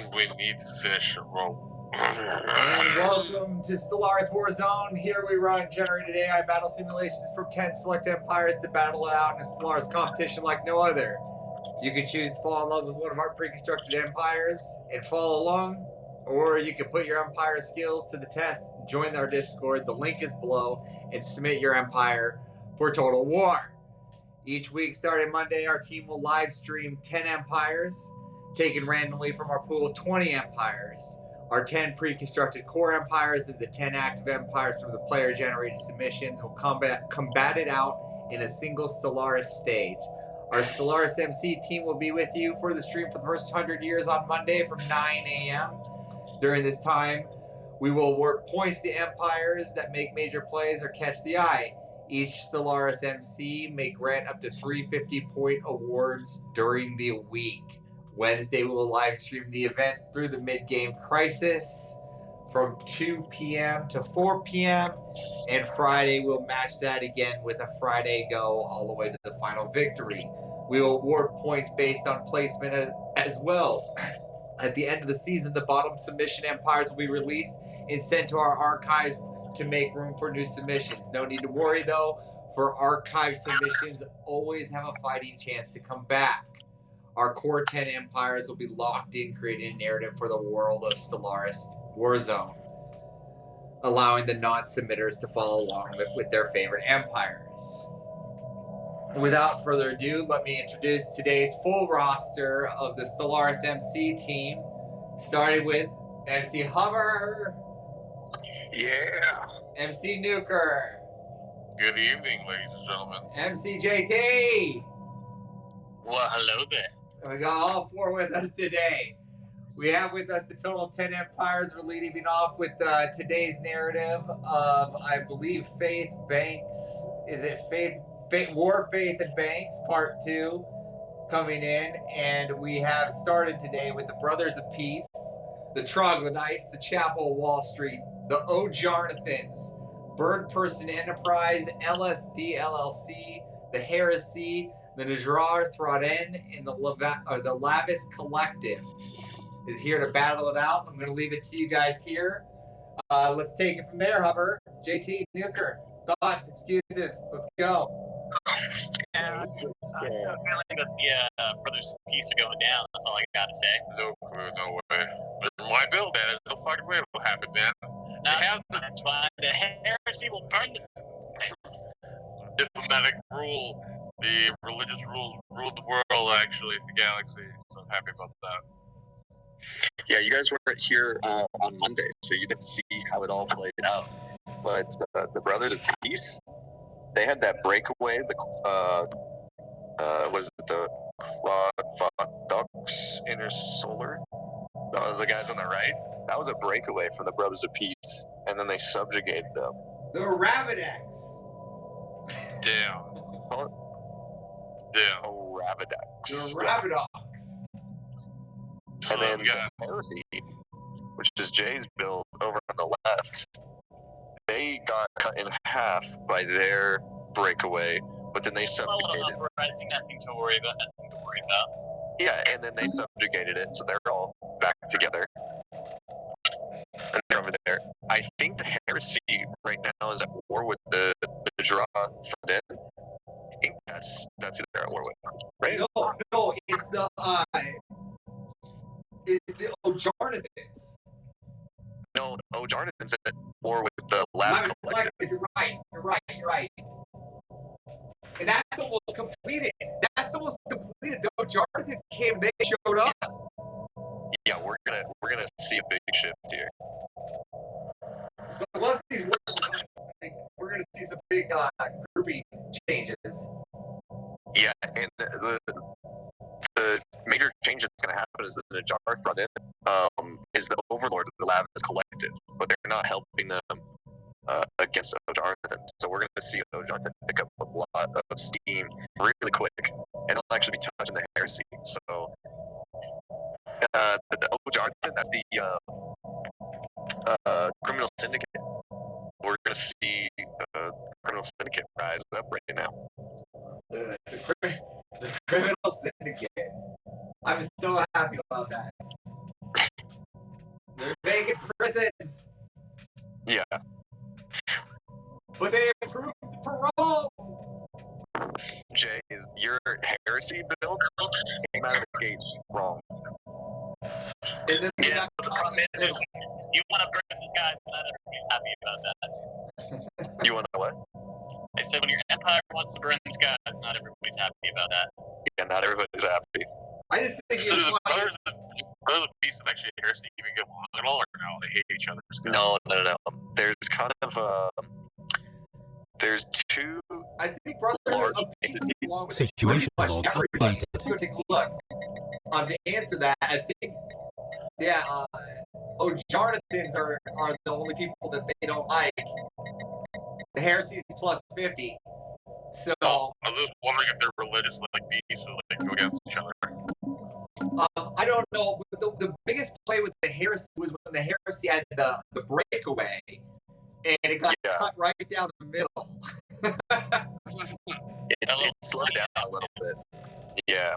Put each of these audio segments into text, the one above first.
We need to finish a roll. And welcome to Stellaris Warzone. Here we run generated AI battle simulations from 10 select empires to battle it out in a Stellaris competition like no other. You can choose to fall in love with one of our pre-constructed empires and follow along, or you can put your empire skills to the test, join our Discord, the link is below, and submit your empire for Total War. Each week, starting Monday, our team will live stream 10 empires, taken randomly from our pool of 20 empires. Our 10 pre-constructed core empires and the 10 active empires from the player-generated submissions will combat it out in a single Stellaris stage. Our Stellaris MC team will be with you for the stream for the first 100 years on Monday from 9 a.m. During this time, we will award points to empires that make major plays or catch the eye. Each Stellaris MC may grant up to 350-point awards during the week. Wednesday, we will live stream the event through the mid-game crisis from 2 p.m. to 4 p.m. And Friday, we'll match that again with a Friday go all the way to the final victory. We will award points based on placement as well. At the end of the season, the bottom submission empires will be released and sent to our archives to make room for new submissions. No need to worry, though, for archive submissions always have a fighting chance to come back. Our core 10 empires will be locked in, creating a narrative for the world of Stellaris Warzone, allowing the non-submitters to follow along with their favorite empires. Without further ado, let me introduce today's full roster of the Stellaris MC team, starting with MC Hummer. Yeah. MC Nuker. Good evening, ladies and gentlemen. MC JT. Well, hello there. We got all four with us today. We have with us the total 10 empires. We're leading off with today's narrative of, I believe, Faith Banks. Is it Faith, War, Faith, and Banks, Part 2, coming in. And we have started today with the Brothers of Peace, the Troglodytes, the Chapel of Wall Street, the O'Jarnathans, Bird Person Enterprise, LSD LLC, the Heresy, the Najrar Thraden, and the Lavis Collective is here to battle it out. I'm going to leave it to you guys here. Let's take it from there, Hubber. JT, Nuker, thoughts, excuses, let's go. Yeah, I'm feeling that the Brothers of Peace are going down. That's all I got to say. No clue, no way. But my build, man, there's no fucking way it'll happen, man. That's fine. The heresy will burn this place. Diplomatic rule, the religious rules rule the world, actually, the galaxy. So I'm happy about that. Yeah, you guys weren't here on Monday, so you didn't see how it all played out. But the Brothers of Peace, they had that breakaway. Was it the Ducks Intersolar? The guys on the right? That was a breakaway from the Brothers of Peace, and then they subjugated them. The Ravidex. Damn. Damn. Oh, Ravidex. The Ravidox. So And then we got the Heresy, which is Jay's build over on the left, they got cut in half by their breakaway, but then they subjugated it. Uprising, nothing to worry about. Yeah, and then they subjugated it, so they're all back together. And they're over there. I think the Heresy right now is at war with the Najrar Thraden. I think that's who they're at war with, right? No, it's the O'Jarnathans. No, O'Jarnathans at war with the last collective. You're right. And that's almost completed. The O'Jarnathans came, they showed up. Yeah, we're gonna see a big shift here. So once these wars, we're gonna see some big grouping changes. Yeah, and the major change that's going to happen is that the Najrar Thraden is the overlord of the Lavis Collective, but they're not helping them against O'Jarnathan. So we're going to see O'Jarnathan pick up a lot of steam really quick, and they'll actually be touching the Heresy. So the O'Jarnathan, that's the criminal syndicate. We're going to see the criminal syndicate rise up right now. The criminal syndicate. I'm so happy about that. They're vacant prisons. Yeah. But they approved parole. Jay, your heresy build came out of the gate wrong. And then Yeah, but the problem is you want to burn this guy, so not everybody's happy about that. You want to know what? I said when your empire wants to burn the skies, not everybody's happy about that. Yeah, not everybody's happy. I just think So it's the funny. brothers of peace and actually heresy even get along at all, or no? They hate each other. No. There's kind of there's two. I think Brotherhood of Peace along with Situation pretty much log everybody. updated. Let's go take a look. To answer that, I think, Jonathan's are the only people that they don't like. The Heresy's plus 50. So I was just wondering if they're religious like beasts or like go against each other. I don't know. The biggest play with the Heresy was when the Heresy had the breakaway, and it got cut right down the middle. It slowed down a little bit. Yeah.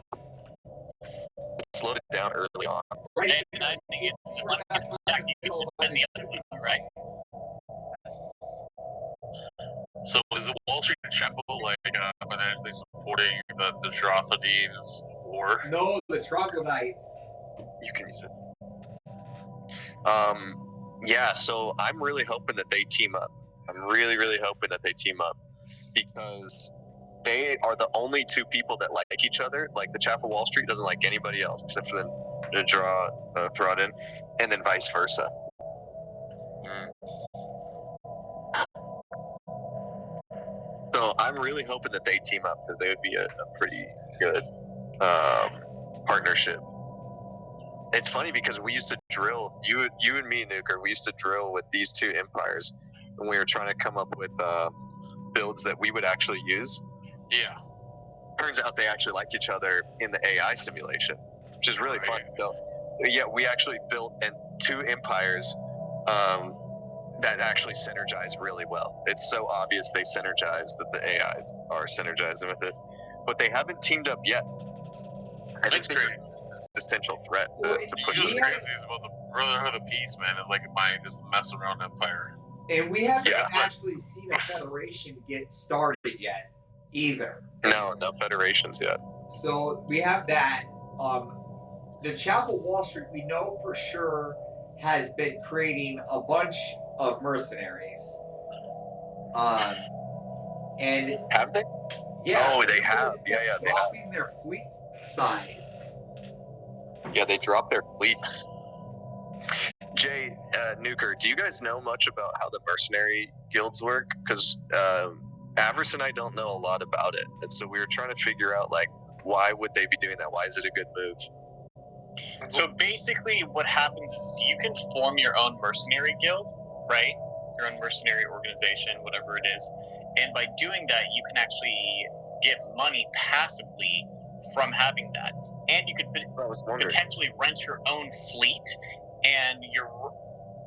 It slowed it down early on. Right. And the nice thing is, when it gets attacked, you can defend the other one, right? So is the Wall Street Chapel like financially supporting the Drothadines war? No, the troglodytes. You can use it. Yeah, so I'm really hoping that they team up. I'm really, really hoping that they team up because they are the only two people that like each other. Like the Chapel Wall Street doesn't like anybody else except for the Thrudin, and then vice versa. So I'm really hoping that they team up because they would be a pretty good partnership. It's funny because we used to drill, you and me, Nuker, we used to drill with these two empires when we were trying to come up with builds that we would actually use. Yeah. Turns out they actually like each other in the AI simulation, which is really fun. So, yeah, we actually built two empires that actually synergize really well. It's so obvious they synergize that the AI are synergizing with it, but they haven't teamed up yet. And That's great. Existential threat to push What's this. crazy is about the Brotherhood of Peace, man, is like my just mess around empire. And we haven't actually seen a federation get started yet, either. No federations yet. So we have that. The Chapel Wall Street, we know for sure, has been creating a bunch of mercenaries. And have they? Yeah. Oh, they have. Yeah, they have. Dropping their fleet size. Yeah, they dropped their fleets. Jay, Nuker, do you guys know much about how the mercenary guilds work? Because Avarice and I don't know a lot about it, and so we were trying to figure out like why would they be doing that? Why is it a good move? So basically, what happens is you can form your own mercenary guild, right? Your own mercenary organization, whatever it is, and by doing that, you can actually get money passively from having that. And you could potentially rent your own fleet, and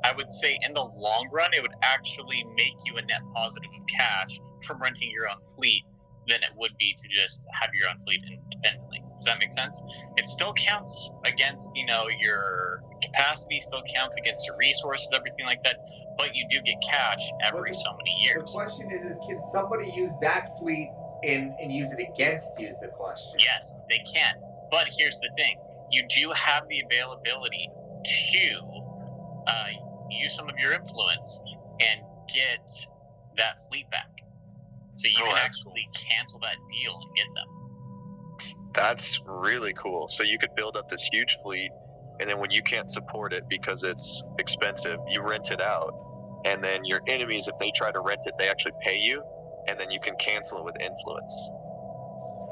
I would say in the long run, it would actually make you a net positive of cash from renting your own fleet than it would be to just have your own fleet independently. Does that make sense? It still counts against, your capacity, still counts against your resources, everything like that, but you do get cash every so many years. The question is can somebody use that fleet and use it against you is the question. Yes, they can. But here's the thing. You do have the availability to use some of your influence and get that fleet back. So you can actually cancel that deal and get them. That's really cool. So you could build up this huge fleet, and then when you can't support it because it's expensive, you rent it out. And then your enemies, if they try to rent it, they actually pay you, and then you can cancel it with influence.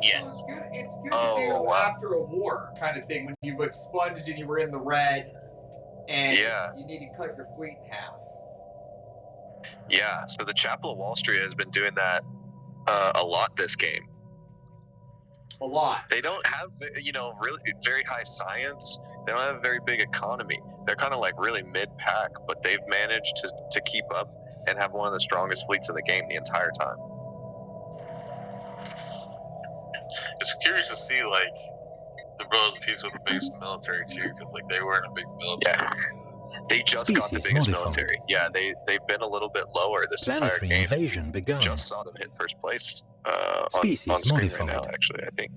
Yes. So it's good to do after a war kind of thing when you've expunged and you were in the red and you need to cut your fleet in half. Yeah, so the Chapel of Wall Street has been doing that a lot this game. A lot. They don't have, really very high science. They don't have a very big economy. They're kind of like really mid-pack, but they've managed to keep up and have one of the strongest fleets in the game the entire time. It's curious to see, like, the Brothers of Peace with the biggest military, too, because, like, they weren't a big military. They just got the Species biggest modified. military. Yeah, they've been a little bit lower this entire Planetary game. invasion begun. Just saw them hit first place Species on screen modified. right now. Actually, I think.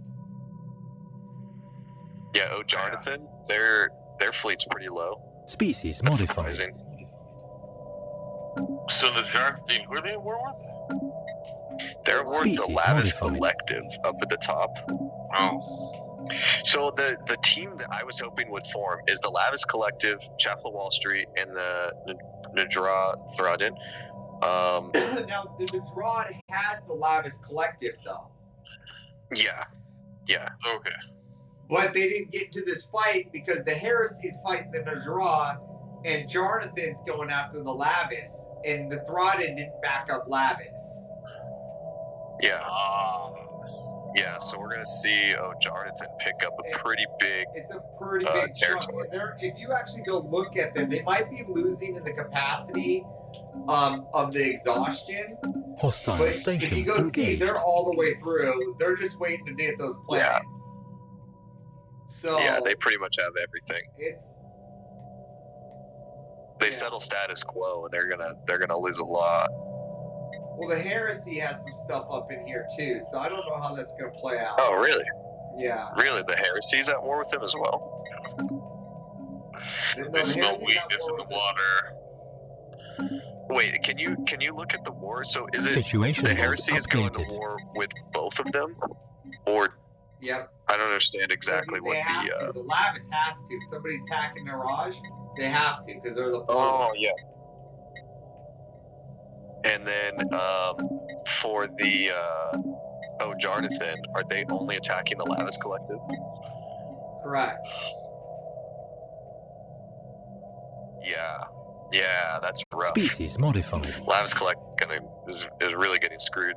Yeah, Jonathan, their fleet's pretty low. Species That's modified. surprising. So the Jonathan, who are they at war with? They're worth the Species Lavish modified. Collective up at the top. Oh, So the team that I was hoping would form is the Lavis Collective, Chapel Wall Street, and the Nadra Throdin. Now, the Nadrad has the Lavis Collective, though. Yeah. okay. But they didn't get into this fight because the Heresy is fighting the Nadrad, and Jonathan's going after the Lavis, and the Throdin didn't back up Lavis. Yeah. Yeah, so we're gonna see Jonathan pick up a pretty big. It's a pretty big chunk. territory. And if you actually go look at them, they might be losing in the capacity of the exhaustion. Hostile But if station you go see, engaged. they're all the way through. They're just waiting to get those planets. So Yeah, they pretty much have everything. it's They Yeah. settle status quo, and they're gonna lose a lot. well, the Heresy has some stuff up in here too, so I don't know how that's gonna play out. Oh, really? Yeah. Really, the Heresy's at war with them as well. The There's no Heresy's at weakness in war the with water. Wait, can you look at the war? So is it Situation the log Heresy is going to updated. war with both of them, or them. Yep. I don't understand exactly They what have the. to. The Lavis has to. If somebody's attacking Mirage, they have to because they're the Oh yeah. And then for the Jonathan, are they only attacking the Lavis Collective? Correct. Yeah, that's rough. Species modified. Lavis Collective is really getting screwed.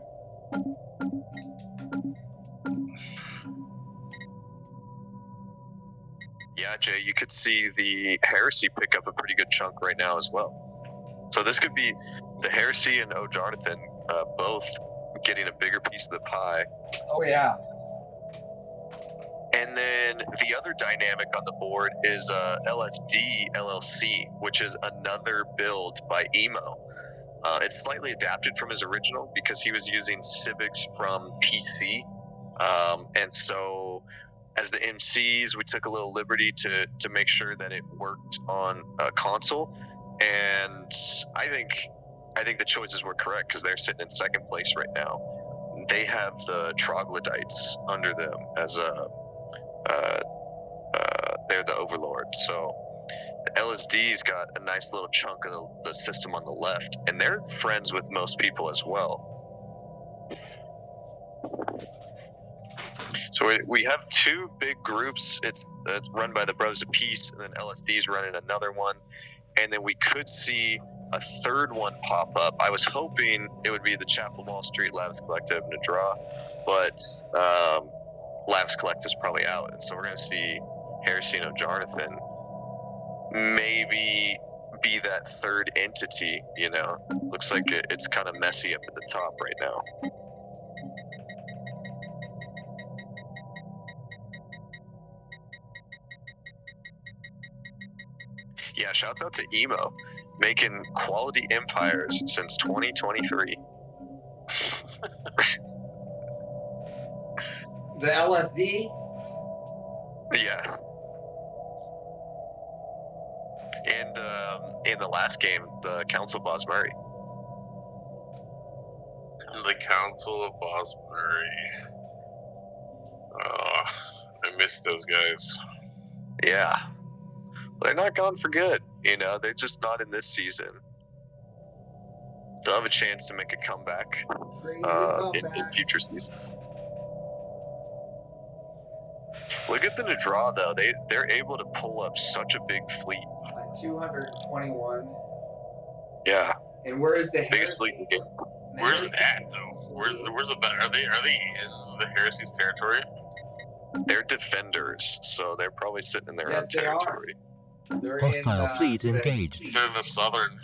Yeah, Jay, you could see the Heresy pick up a pretty good chunk right now as well. So this could be the Heresy and Jonathan both getting a bigger piece of the pie. Oh yeah. And then the other dynamic on the board is LSD LLC, which is another build by Emo. It's slightly adapted from his original because he was using civics from PC. And so as the MCs, we took a little liberty to make sure that it worked on a console. And I think the choices were correct because they're sitting in second place right now. They have the troglodytes under them as they're the overlord. So the LSD's got a nice little chunk of the system on the left, and they're friends with most people as well. So we have two big groups. It's run by the Brothers of Peace, and then LSD's running another one. And then we could see a third one pop up. I was hoping it would be the Chapel Wall Street Lavis Collective Nadra, but Lavis Collective's probably out, and so we're going to see Heresy and Jonathan maybe be that third entity. Looks like it's kind of messy up at the top right now. Yeah, shouts out to Emo, making quality empires since 2023. The LSD. Yeah. And in the last game, the Council Boss Murray. The Council of Bosbury. I miss those guys. Yeah. They're not gone for good. They're just not in this season. They'll have a chance to make a comeback Crazy in comebacks. future seasons. Look at the Nadra, though. They're able to pull up such a big fleet. 221. Yeah. And where is the Biggest fleet Heresy? in the game. The Where's Heresy's- it at though? Where's the are they in the Heresy's territory? They're defenders, so they're probably sitting in their Yes, own they are. territory. They're Hostile in, fleet engaged. They're in the southern.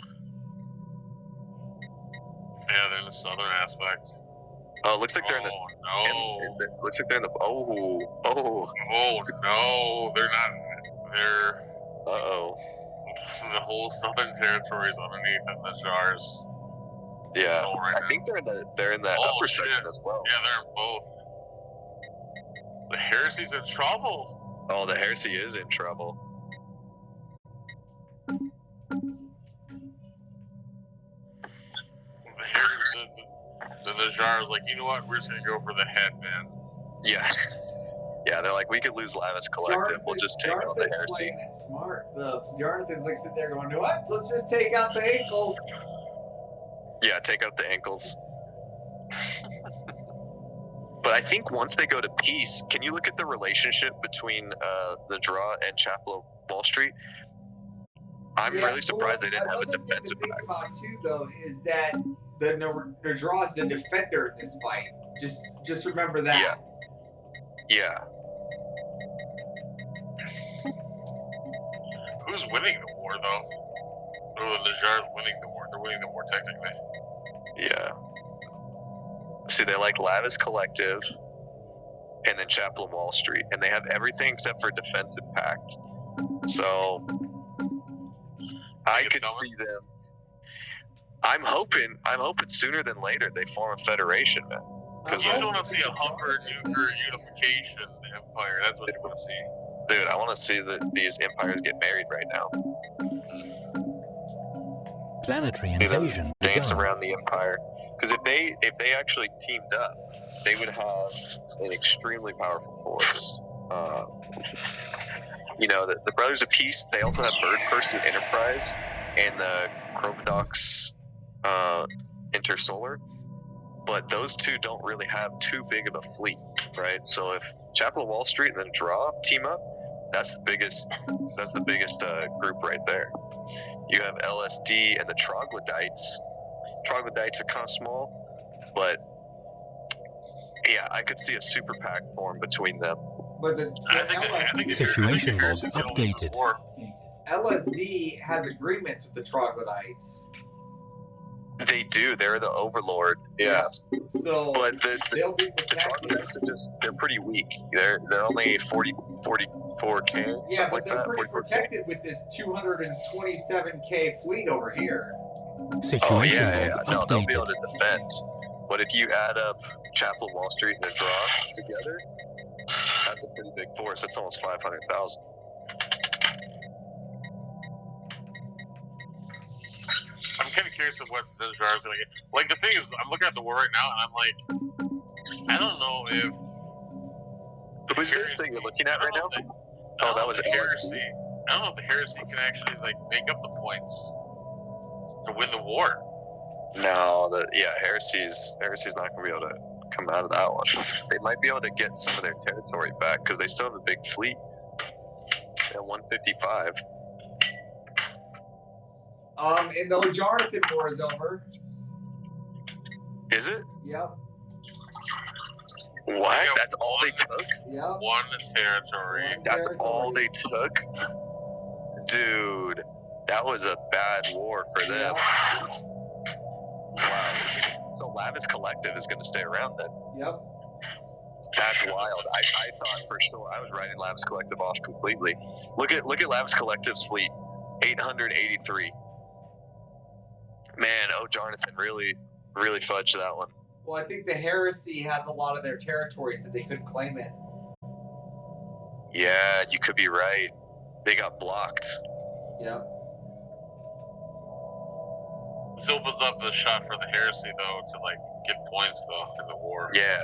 Yeah, they're in the southern aspect. Oh, it looks like they're in the. Oh no! Looks like they're in the. Oh. Oh no! They're not. They're. Uh oh. the whole southern territory is underneath in the jars. Yeah, Right I now. think they're in that upper section as well. Yeah, they're in both. The Heresy's in trouble. Oh, the Heresy is in trouble. The Heresy, the Jar's like, you know what? We're just gonna go for the head, man. Yeah. Yeah, they're like, we could lose Lavis Collective. We'll just take on the Heresy. Playing it smart. Jonathan's like sitting there going, you know what? Let's just take out the ankles. Yeah, take out the ankles. But I think once they go to peace, can you look at the relationship between the Draw and Chapel of Wall Street? I'm really surprised they didn't have a defensive thing back. about too, though, is that the Draw is the defender in this fight. Just remember that. Yeah. Who's winning the war, though? Oh, the Jar's winning the war. They're winning the war, technically. Yeah. See, they're like Lavis Collective and then Chapel of Wall Street, and they have everything except for defensive pact. So I could see them. I'm hoping sooner than later they form a federation, man. Because you want to see a Humber nuclear unification empire. That's what you want to see. Dude, I want to see these empires get married right now. Planetary invasion Dance begun. around the empire. Because if they actually teamed up, they would have an extremely powerful force. The Brothers of Peace, they also have Bird Person Enterprise and the Crovodox Intersolar. But those two don't really have too big of a fleet, right? So if Chapel of Wall Street and then Draw team up, that's the biggest group right there. You have LSD and the Troglodytes. Troglodytes are kind of small, but yeah, I could see a super pack form between them. But I think Situation log Heresy's gonna win this updated. war. LSD has agreements with the Troglodytes. They do. They're the overlord. Yeah. So But they'll be the protected. Troglodytes they're pretty weak. They're only 44K. Yeah, but like they're that, pretty 44K. protected with this 227K fleet over here. Situation Oh yeah. log No, they'll be able updated. to defend. But if you add up Chapel of Wall Street and the Draw together, that's a pretty big force. That's almost 500,000. I'm kind of curious of what the Jar's going to get. Like, the thing is, I'm looking at the war right now, and I'm like, I don't know if... Who's the thing you're looking at right now? Oh, that was Heresy. I don't know if the Heresy can actually, make up the points to win the war. No, Heresy's not going to be able to come out of that one. They might be able to get some of their territory back because they still have a big fleet. At 155. And the Jonathan war is over. Is it? Yep. What? That's all they took? Yep. One territory. That's all they took? Dude, that was a bad war for them. Yep. Wow. So Lavis Collective is going to stay around then? Yep. That's wild. I thought for sure I was writing Lavis Collective off completely. Look at Lavis Collective's fleet, 883. Man, Jonathan really fudged that one. Well, I think the Heresy has a lot of their territory, so they couldn't claim it. Yeah, you could be right. They got blocked. Yep. This opens up the shot for the Heresy, though, to, get points, though, in the war. Yeah,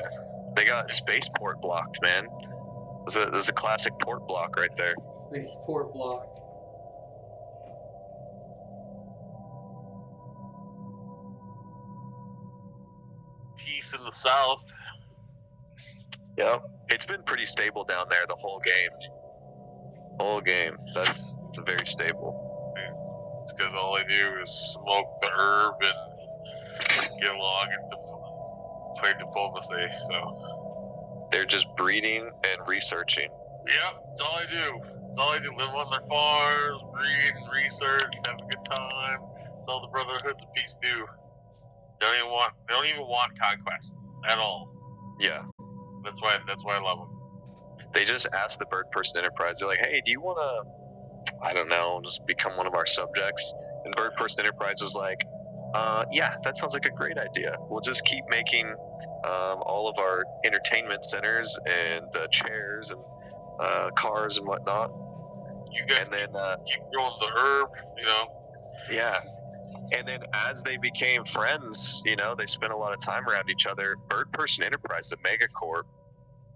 they got spaceport blocked, man. There's a classic port block right there. Spaceport block. Peace in the south. Yep. It's been pretty stable down there the whole game. That's very stable. It's because all they do is smoke the herb and get along and play diplomacy, so. They're just breeding and researching. Yep, that's all I do. That's all I do. Live on their farms, breed and research, have a good time. That's all the Brotherhoods of Peace do. They don't even want conquest at all. Yeah. That's why I love them. They just asked the Bird Person Enterprise, they're like, hey, do you want to I don't know, just become one of our subjects. And Bird Person Enterprise was like, yeah, that sounds like a great idea. We'll just keep making all of our entertainment centers and chairs and cars and whatnot. You guys And then, keep growing the herb, you know. yeah. And then as they became friends, you know, they spent a lot of time around each other. Bird Person Enterprise, the Megacorp,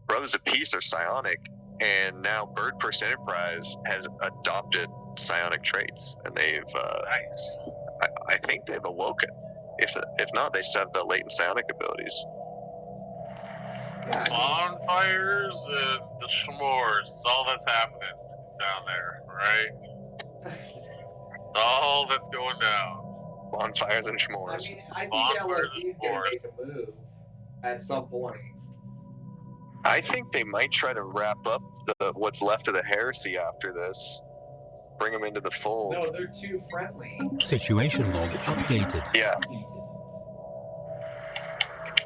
Brothers of Peace are psionic, and now Bird Person Enterprise has adopted psionic traits, and they've, Nice. I think they've awoken. If not, they still have the latent psionic abilities. Yeah, Bonfires and the s'mores. It's all that's happening down there, right? It's all that's going down. Bonfires and I s'mores. mean, I think Bonfires LSD is and going s'mores. to make a move at some point. I think they might try to wrap up what's left of the heresy after this. Bring them into the fold. No, they're too friendly. Situation log updated. Yeah.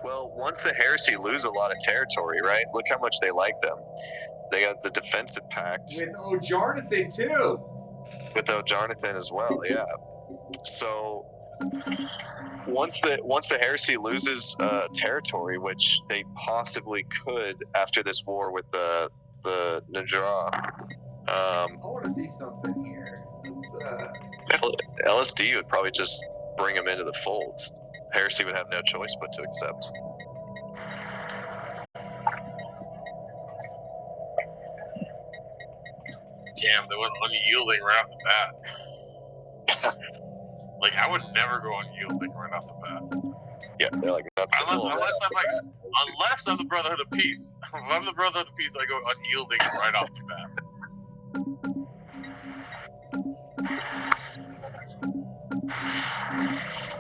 Well, once the heresy lose a lot of territory, right? Look how much they like them. They got the defensive pact With Jonathan too. with O'Jonathan as well, yeah. So once the heresy loses territory, which they possibly could after this war with the Najra, I want to see something here. LSD would probably just bring them into the folds. Heresy would have no choice but to accept. Damn, they went unyielding right off the bat. Like, I would never go unyielding right off the bat. Yeah, they're like, no, Unless I'm the Brotherhood of Peace. If I'm the Brotherhood of Peace, I go unyielding right off the bat.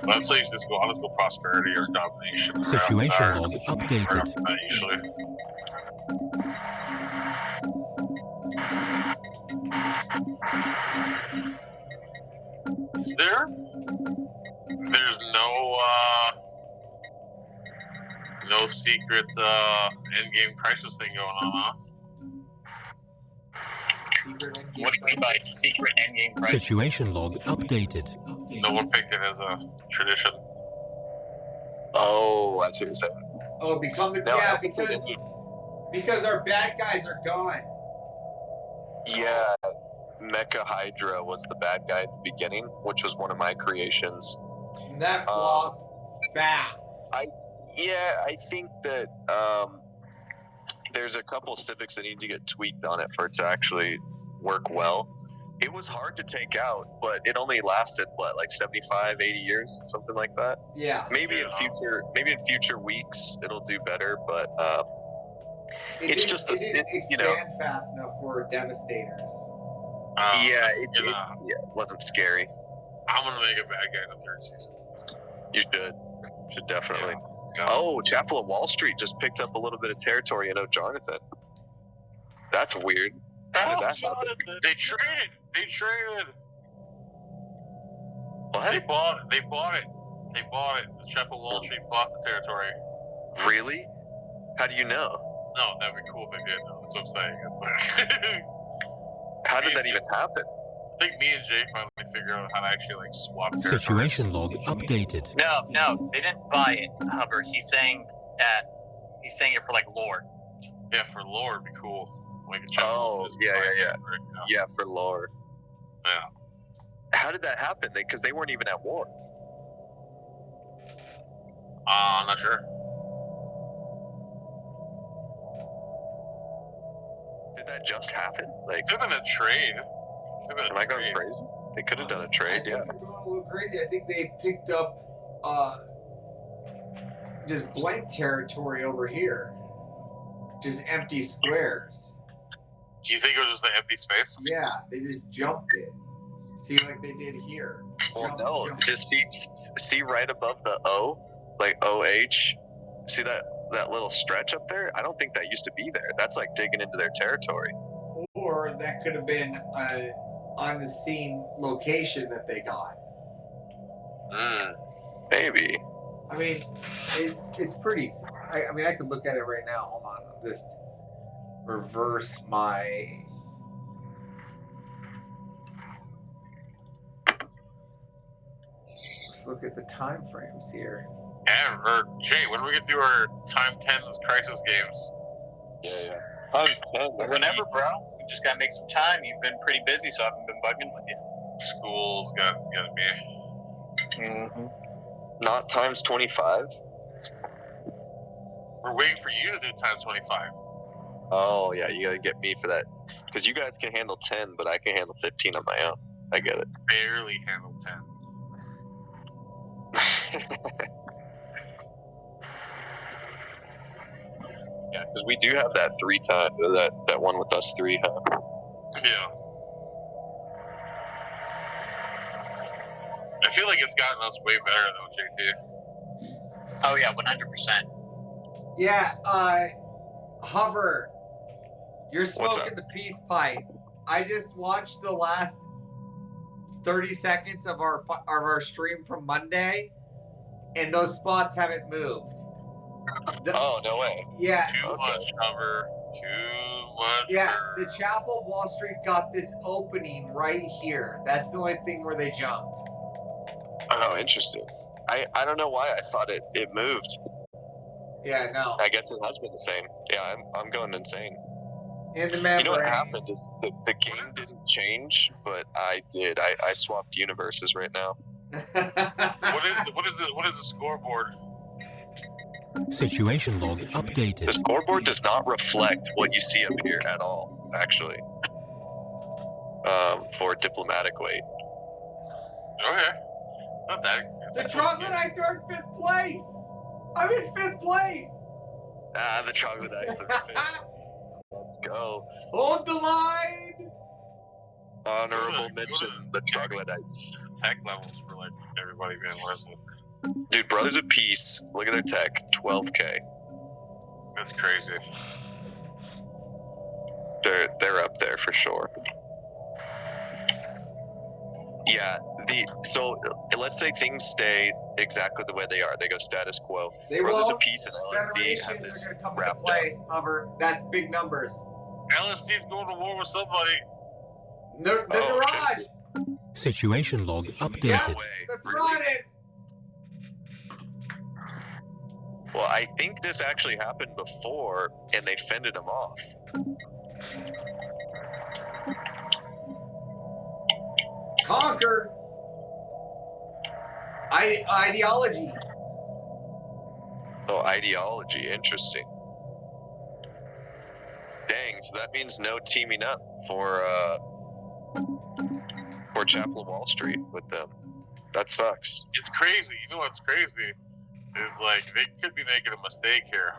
But I'm so used to this go, let's go prosperity or domination. right off the Situation bat. log Right off updated. the bat, usually. Is there? There's no secret endgame crisis thing going on, huh? Secret endgame What do you mean by secret endgame crisis? Situation log updated. No one picked it as a tradition. oh, that's what you're saying. Oh, No, yeah, I think because our bad guys are gone. Yeah, Mecha Hydra was the bad guy at the beginning, which was one of my creations. And that flopped fast. Yeah, I think that there's a couple civics that need to get tweaked on it for it to actually work well. It was hard to take out, but it only lasted like 75, 80 years, something like that. Yeah. Maybe in future weeks it'll do better, but It it's didn't you know, expand fast enough for Devastators. yeah, it Yeah. wasn't scary. I'm gonna make a bad guy in the third season. You should definitely. Yeah. Oh, Chapel of Wall Street just picked up a little bit of territory in O'Jonathan. That's weird. How did that happen? They traded. They traded. What? They bought it. The Chapel of Wall Street bought the territory. Really? How do you know? No, that'd be cool if they did. That's what I'm saying. It's like How did that even happen? I think me and Jay finally figured out how to actually like swap territories. Situation log updated. No, they didn't buy it. However, he's saying it for like lore. Yeah, for lore, it'd be cool. Like a Chapel Oh, of yeah. Right? Yeah, for lore. Yeah. How did that happen? Because they weren't even at war. I'm not sure. Did that just happen? Like, Could have been a trade. am I going crazy? They could have done a trade, yeah. I think we're going a little crazy. I think they picked up just blank territory over here. Just empty squares. Do you think it was just an empty space? Yeah, they just jumped it. See, like they did here. Well, no, just see right above the O, like OH. See that little stretch up there? I don't think that used to be there. That's like digging into their territory. Or that could have been an on the scene location that they got. Maybe. I mean, it's pretty. I mean, I could look at it right now. Hold on, I'll just reverse my Let's look at the time frames here. And, or Jay, when are we gonna do our time 10's crisis games? Yeah. Time 10. Whenever, bro. We just gotta make some time. You've been pretty busy, so I haven't been bugging with you. School's gotta be. Mm-hmm. Not times 25? We're waiting for you to do times 25. Oh, yeah, you gotta get me for that. Because you guys can handle 10, but I can handle 15 on my own. I get it. Barely handle 10. Yeah, because we do have that 3 time, that one with us 3, huh? Yeah. I feel like it's gotten us way better though, JT. Oh, yeah, 100%. Yeah, Hover, you're What's smoking the peace pipe. I just watched the last 30 seconds of our stream from Monday, and those spots haven't moved. Oh, no way. Yeah. Too much cover. Too much. Yeah, the Chapel of Wall Street got this opening right here. That's the only thing where they jumped. Oh, interesting. I don't know why I thought it moved. Yeah, no. I guess it has been the same. Yeah, I'm going insane. In the membrane. You know what happened is the game didn't change, but I did. I swapped universes right now. What is the scoreboard? Situation log The updated. scoreboard does not reflect what you see up here at all, actually. For diplomatic weight. Okay. It's not that. The troglodytes are in 5th place! I'm in 5th place! Ah, the troglodytes are fifth. Let's go. Hold the line! Honorable mention, the troglodytes. Tech levels for like everybody being listening. Dude, Brothers of Peace, look at their tech, 12K. That's crazy. They're up there for sure. Yeah, so let's say things stay exactly the way they are. They go status quo. They Brothers will. of Peace and LSD have Federations this are going to come into wrapped play, Hover. That's big numbers. LSD's going to war with somebody. The Oh, garage! Situation log Yeah, updated. that's Really? right. Well, I think this actually happened before, and they fended them off. Conquer. Ideology. Oh, ideology, interesting. Dang, so that means no teaming up for Chapel of Wall Street with them. That sucks. It's crazy. You know what's crazy? Is like they could be making a mistake here.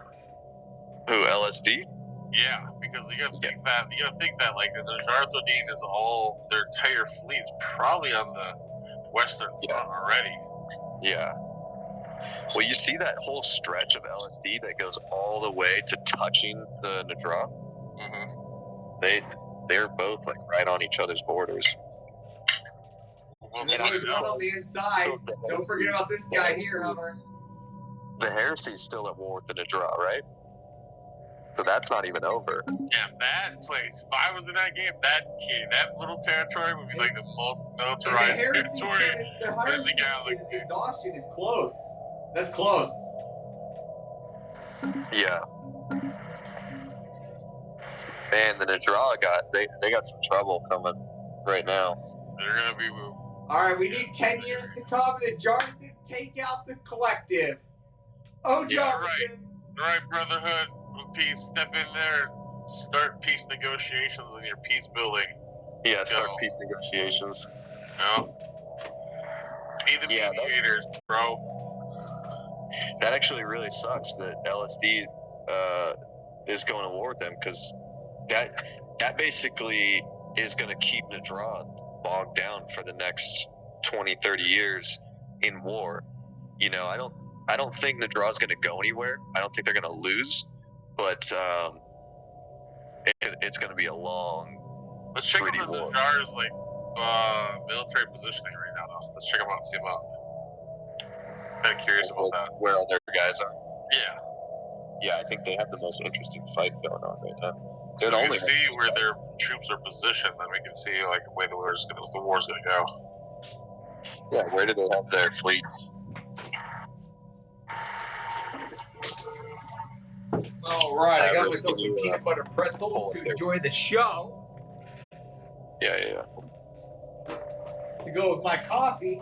Who, LSD? Yeah, because you gotta think that like the Jarthodine is all their entire fleet's probably on the western front already. Yeah. Well, you see that whole stretch of LSD that goes all the way to touching the Nadra? Mm-hmm. They're both like right on each other's borders. Well, And then there's one on the inside. Don't forget about this guy here, Hover. The Heresy's still at war with the Nadra, right? So that's not even over. yeah, that place. If I was in that game, that little territory would be like the most militarized territory. The Heresy exhaustion is close. That's close. Yeah. Man, the Nadra they got some trouble coming right now. They're gonna be. Alright, we need 10 years to come, and then Jarvan take out the collective. Oh, Yeah, Jarvan! Right, Brotherhood of Peace, step in there, start peace negotiations in your peace building. Yeah, start Go. peace negotiations. You know? Be the mediators, bro. That actually really sucks that LSD is going to war with them, because that basically is going to keep Nadra bogged down for the next 20, 30 years in war. You know, I don't think Nadra's going to go anywhere. I don't think they're going to lose, but it's going to be a long. Let's check out Pretty the war. Najar's like military positioning right now, though. Let's check them out and see them out. Kind of curious about that. Where all their guys are. Yeah. Yeah, I think they have the most interesting fight going on right now. So They're we the can only see where their troops are positioned, then we can see like where the war's gonna go. Yeah, where do they have their fleet? All right, I got Really, myself can some you, peanut butter pretzels pull to it there? enjoy the show. Yeah. To go with my coffee.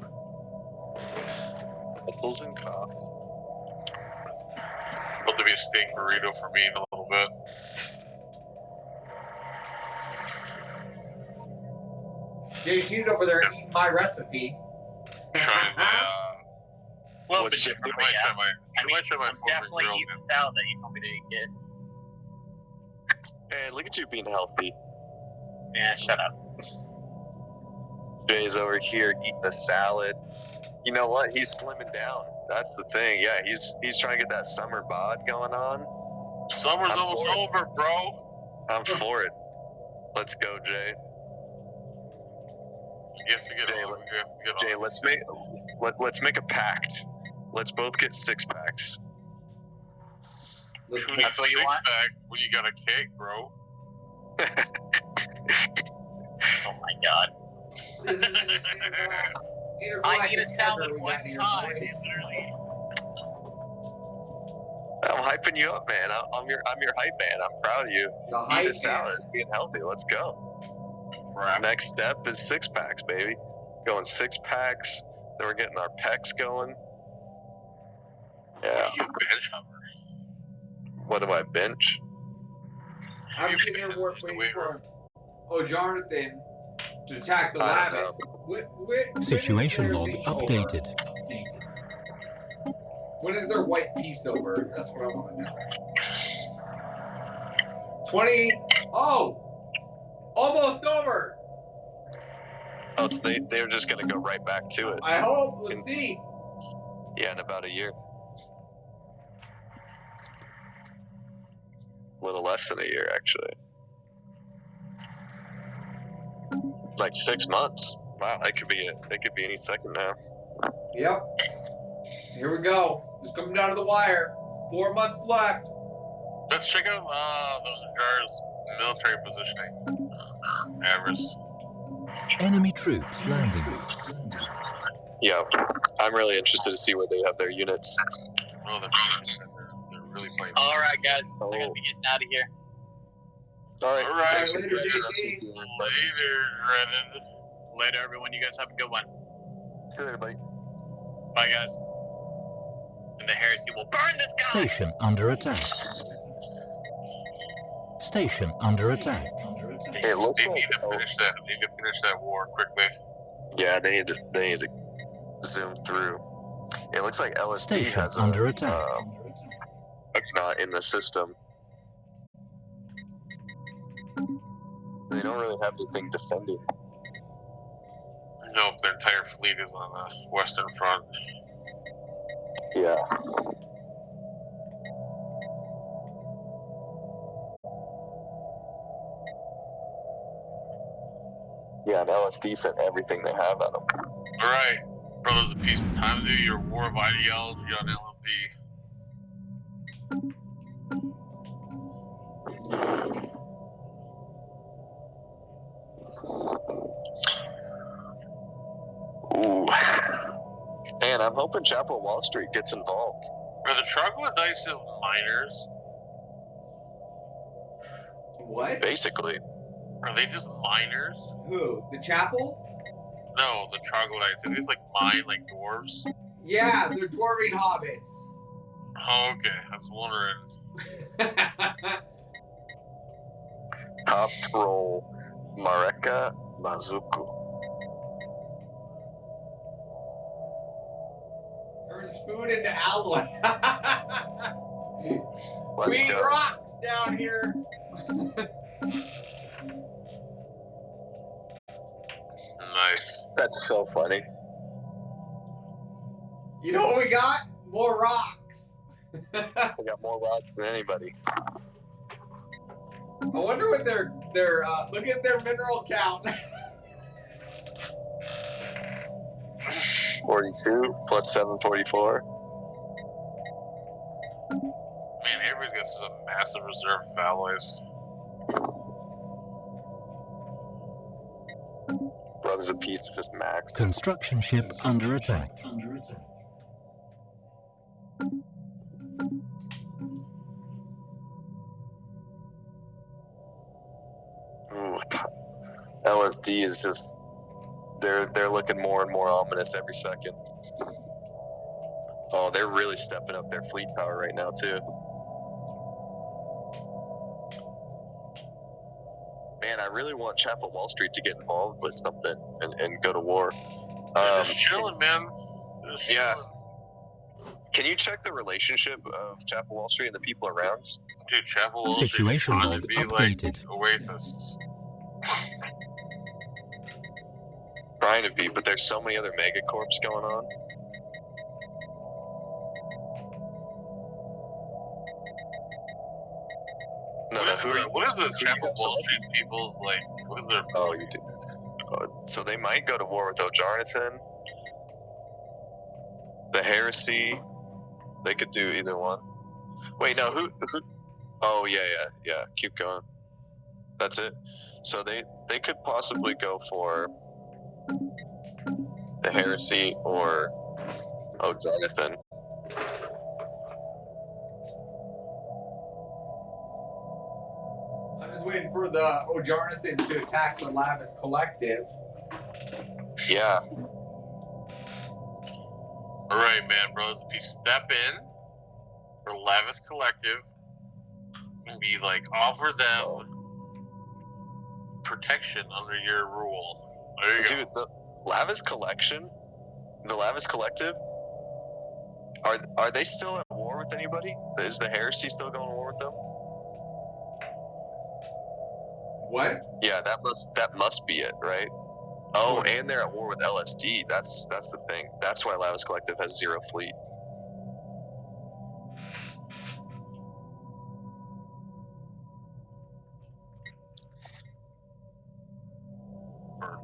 Pretzels and coffee. About to be a steak burrito for me in a little bit. JT's over there eating my recipe. Trying my, A little bit What's- different, I but might yeah. try my, I might try my I'm foreman definitely grill. eating salad that you told me to get. Hey, look at you being healthy. Yeah, shut up. Jay's over here eating a salad. You know what? He's slimming down. That's the thing. Yeah, he's trying to get that summer bod going on. Summer's I'm almost for it. over, bro. I'm for it. Let's go, Jay. Yes, we get Jay, on. We get Jay, on. let's make a pact. Let's both get 6-packs. Who needs That's what you six want? pack when you got a cake, bro? Oh my god. This is an I eat a salad we got one here, time, boys. literally. I'm hyping you up, man. I'm your hype man. I'm proud of you. The Eat hype a salad, being healthy. Let's go. Next step is 6-packs, baby. Going 6-packs. Then we're getting our pecs going. Yeah. You bench hummer. What do I bench? I'm You sitting here bench waiting weight for Jonathan to attack the I don't rabbits. Situation log When updated. When is their white peace over? That's what I want to know. 20. Oh! Almost over! Oh, they're just gonna go right back to it. I hope. Let's see. Yeah, in about a year. A little less than a year, actually. Like 6 months. Wow, that could be it. It could be any second now. Yep. Here we go. Just coming down to the wire. 4 months left. Let's check out those jars' military positioning. Avarice. Enemy troops landing. Yeah, I'm really interested to see where they have their units. Oh, they're really playing. Alright, guys. I Oh. gotta be getting out of here. All right. All right. Later, JT. Later, Drennan. Later, everyone. You guys have a good one. See you later, buddy. Bye, guys. And the heresy will burn this guy! Station under attack. Station under attack. It looks They like, need to finish that. They need to finish that war quickly. yeah, they need to zoom through. It looks like LSD Station has under attack. not in the system. They don't really have anything defending. Nope, their entire fleet is on the western front. Yeah. Yeah, and LSD sent everything they have at them. All right, brothers of peace. Time to do your war of ideology on LSD. Ooh. And I'm hoping Chapel Wall Street gets involved. Are the troglodytes just miners? What? Basically. Are they just miners? Who? The chapel? No, the troglodytes. Are these like mine, like dwarves? Yeah, they're dwarven hobbits. Oh, okay. I was wondering. Top troll Mareka Mazuku. Turns food into alloy. Let's We eat go. rocks down here. Nice. That's so funny. You know what we got? More rocks. I got more rocks than anybody. I wonder what their look at their mineral count. 42 plus 744. Man, everybody's got such a massive reserve of alloys. There's a piece of just max. Construction ship under attack. Ooh. LSD is just they're looking more and more ominous every second. Oh, they're really stepping up their fleet power right now too. Man, I really want Chapel Wall Street to get involved with something and go to war. Just chilling, man. Just yeah. chilling. Can you check the relationship of Chapel Wall Street and the people around? Dude, Chapel Wall Street's Situation trying log to be updated. like Oasis. Trying to be, but there's so many other megacorps going on. No, What is the Chapel Wall Street people's like? What is their? Oh, you do. So they might go to war with O'Jarnathan. The Heresy. They could do either one. Wait, no, who? Oh, yeah. Keep going. That's it. So they could possibly go for the Heresy or O'Jarnathan. I'm just waiting for the O'Jarnathans to attack the Lavis Collective. Yeah. All right, man, bros. If you step in for Lavis Collective and be like, offer them protection under your rule. There you Dude, the Lavis Collection, the Lavis Collective, are they still at war with anybody? Is the Heresy still going to war with them? What? Yeah, that must be it, right? Oh, and they're at war with LSD. That's the thing. That's why Lavis Collective has 0 fleet.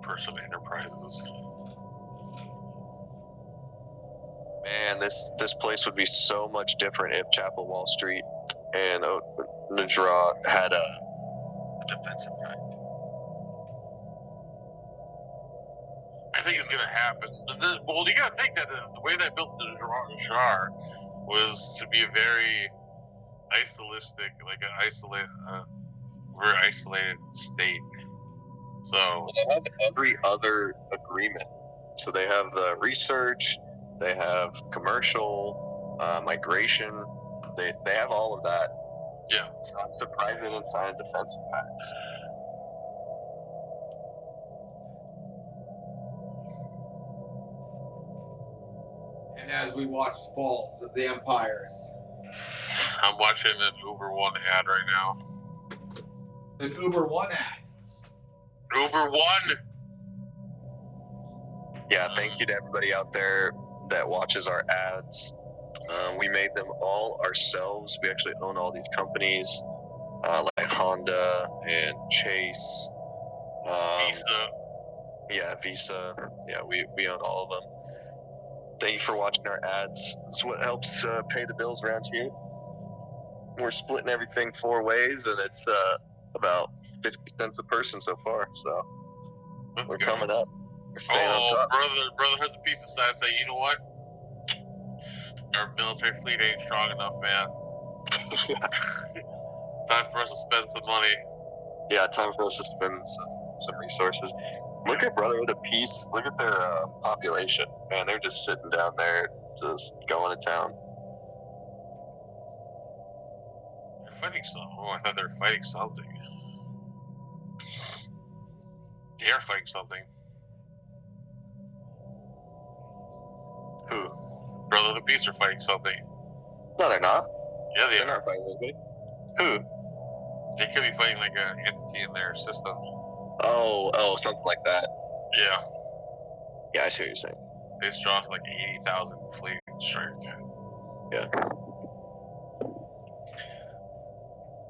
Person Enterprises. Man, this place would be so much different if Chapel Wall Street and Nadra had a defensive guy. I think it's gonna happen. Well, you gotta think that the way they built the Jar was to be a very isolistic, like an very isolated state. So They have every other agreement. So they have the research, they have commercial, migration. They have all of that. yeah, So I'm surprised they didn't sign a defensive pact. And as we watch Falls of the Empires, I'm watching an Uber One ad right now. an Uber One ad. Uber One. Yeah, thank you to everybody out there that watches our ads. We made them all ourselves. We actually own all these companies, like Honda and Chase. Visa. Yeah, Visa. Yeah, we own all of them. Thank you for watching our ads. It's what helps pay the bills around here. We're splitting everything 4 ways, and it's about 50 cents a person so far. So Let's we're go. coming up. We're staying on top. Brother has a piece of side say, you know what? Our military fleet ain't strong enough, man. It's time for us to spend some money. Yeah, time for us to spend some resources. Look at Brotherhood of Peace. Look at their population. Man, they're just sitting down there, just going to town. They're fighting something. Oh, I thought they were fighting something. They are fighting something. Who? Brotherhood of Peace are fighting something. No, they're not. Yeah, they They're are. not fighting anybody. Who? They could be fighting like an entity in their system. Oh, something like that. Yeah. Yeah, I see what you're saying. They just dropped like 80,000 fleet strength. Yeah.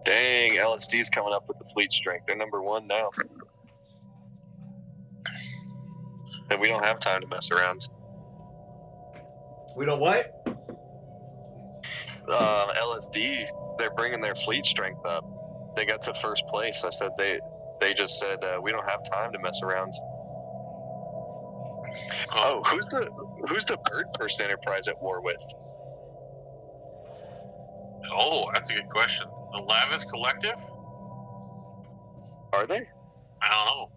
Dang, LSD's coming up with the fleet strength. They're number 1 now. And we don't have time to mess around. We don't what? LSD, they're bringing their fleet strength up. They got to first place. I said they just said we don't have time to mess around. Oh, who's the bird person Enterprise at war with? Oh, that's a good question. The Lavis Collective? Are they? I don't know.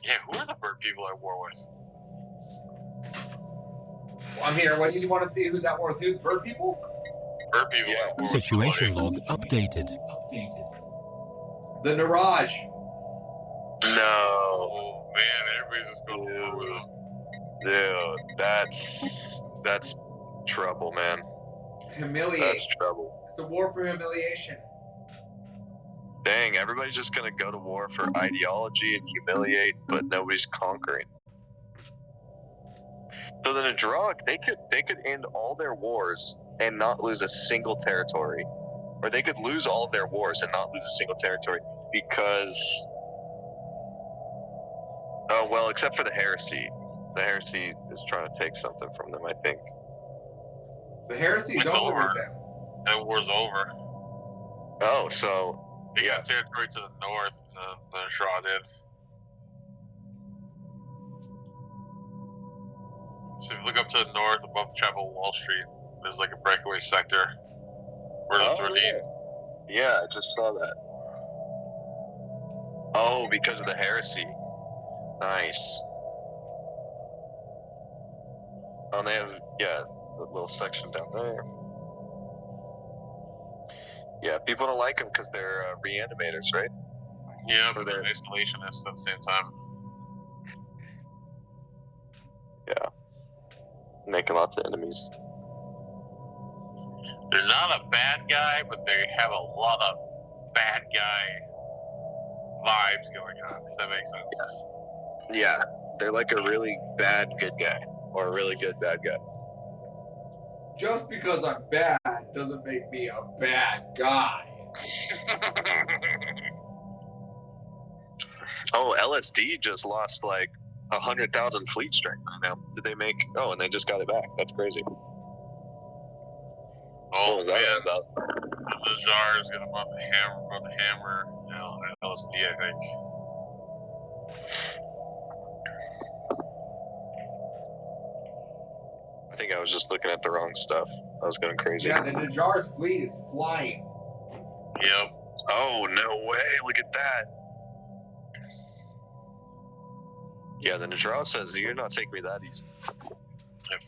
Yeah, who are the bird people at war with? I'm here. What do you want to see? Who's at war with who? Bird people? Bird people at war with Situation somebody. log updated. The Naraj. No. Oh man, everybody's just going to war with them. Dude, that's trouble, man. Humiliate. That's trouble. It's a war for humiliation. Dang, everybody's just gonna go to war for ideology and humiliate, but nobody's conquering. So then a draw, they could end all their wars and not lose a single territory, or they could lose all of their wars and not lose a single territory because, oh well, except for the heresy. The heresy is trying to take something from them, I think. The heresy's It's over over. with them. That war's over. Oh, so They got territory to the north, the Shaw did. So if you look up to the north above the Chapel Wall Street, there's like a breakaway sector. Where the 13. yeah, I just saw that. Oh, because of the heresy. Nice. Oh, they have, yeah, a little section down there. Yeah, people don't like them because they're reanimators, right? Yeah, but they're isolationists at the same time. Yeah. Making lots of enemies. They're not a bad guy, but they have a lot of bad guy vibes going on, if that makes sense. Yeah, they're like a really bad good guy, or a really good bad guy. Just because I'm bad doesn't make me a bad guy. Oh, LSD just lost like 100,000 fleet strength right now. Did they make? Oh, and they just got it back. That's crazy. What Oh was that man, about? the Jar is gonna about the hammer, you know, LSD, I think. I think I was just looking at the wrong stuff. I was going crazy. Yeah, the Najar's fleet is flying. Yep. Oh, no way. Look at that. Yeah, the Najra says, you're not taking me that easy. And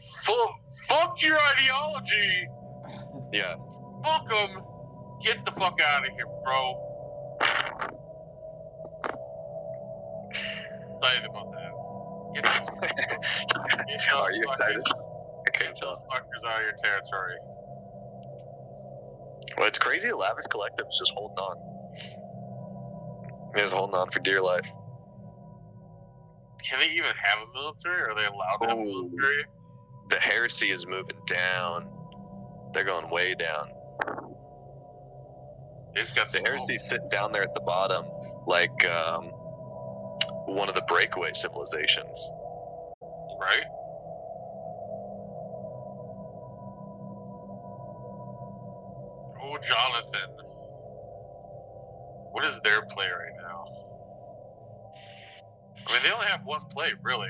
fuck your ideology. Yeah. Fuck them. Get the fuck out of here, bro. Excited about that. Get the Are you excited? I can't Get tell. those fuckers out of your territory. Well, it's crazy the Lavis Collective's just holding on. They're holding on for dear life. Can they even have a military? Are they allowed to have a military? The heresy is moving down. They're going way down. They just got The heresy's sitting down there at the bottom, like one of the breakaway civilizations. right? Oh, Jonathan. What is their play right now? I mean, they only have one play, really.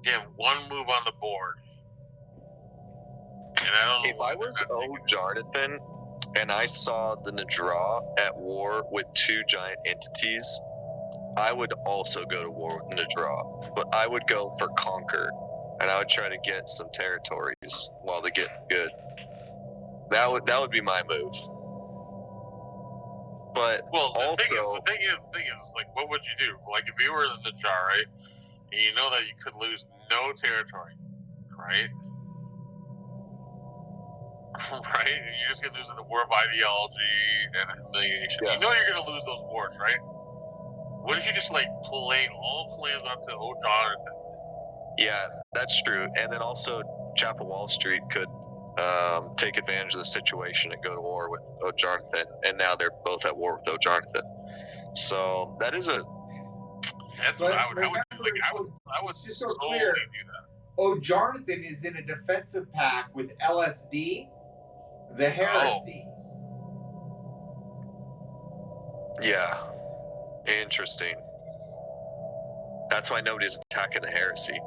They have one move on the board. And I don't know. If I was Jonathan and I saw the Nadra at war with two giant entities, I would also go to war with Nadra. But I would go for conquer, and I would try to get some territories while they get good. That would be my move. But well, the also, thing is, like, what would you do? Like, if you were in the jar, right, and you know that you could lose no territory, right? Right? You're just gonna lose in the war of ideology and humiliation. Yeah. You know you're gonna lose those wars, right? What if you just like play all plans onto Jonathan? yeah, that's true. And then also, Chapel Wall Street could take advantage of the situation and go to war with O'Jonathan, and now they're both at war with O'Jonathan. So that is a. That's what I would do. Like, I would just so solely clear. do that. O'Jonathan is in a defensive pact with LSD, the Heresy. Yeah. Interesting. That's why nobody's attacking the heresy.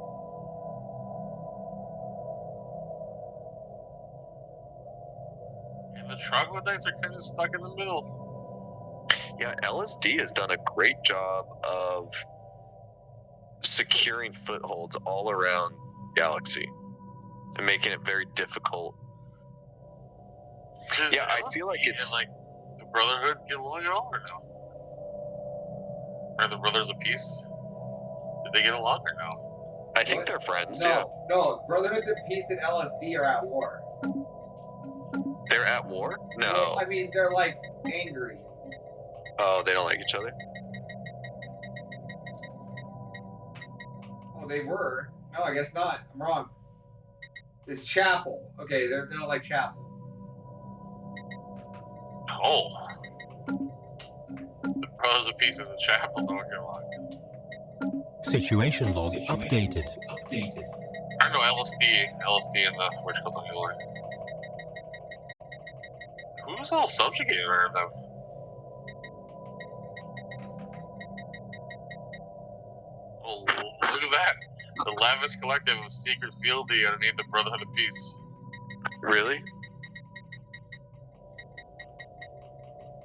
And the troglodytes are kind of stuck in the middle. Yeah, LSD has done a great job of securing footholds all around Galaxy and making it very difficult. Yeah, I feel like and like the Brotherhood get along at all or no? Are the Brothers of Peace? Did they get along or no? I think they're friends. No, Brotherhoods of Peace and LSD are at war. They're at war? No. Well, I mean, they're like angry. Oh, they don't like each other? Oh, they were. No, I guess not. I'm wrong. It's Chapel. Okay, they're not like Chapel. Oh. The Brothers of Peace in the Chapel don't get along. Situation log updated. I know LSD and the Witch Cult don't get along. Who's all subjugated are them? Oh, look at that. The Lavish Collective of Secret Field D underneath the Brotherhood of Peace. Really?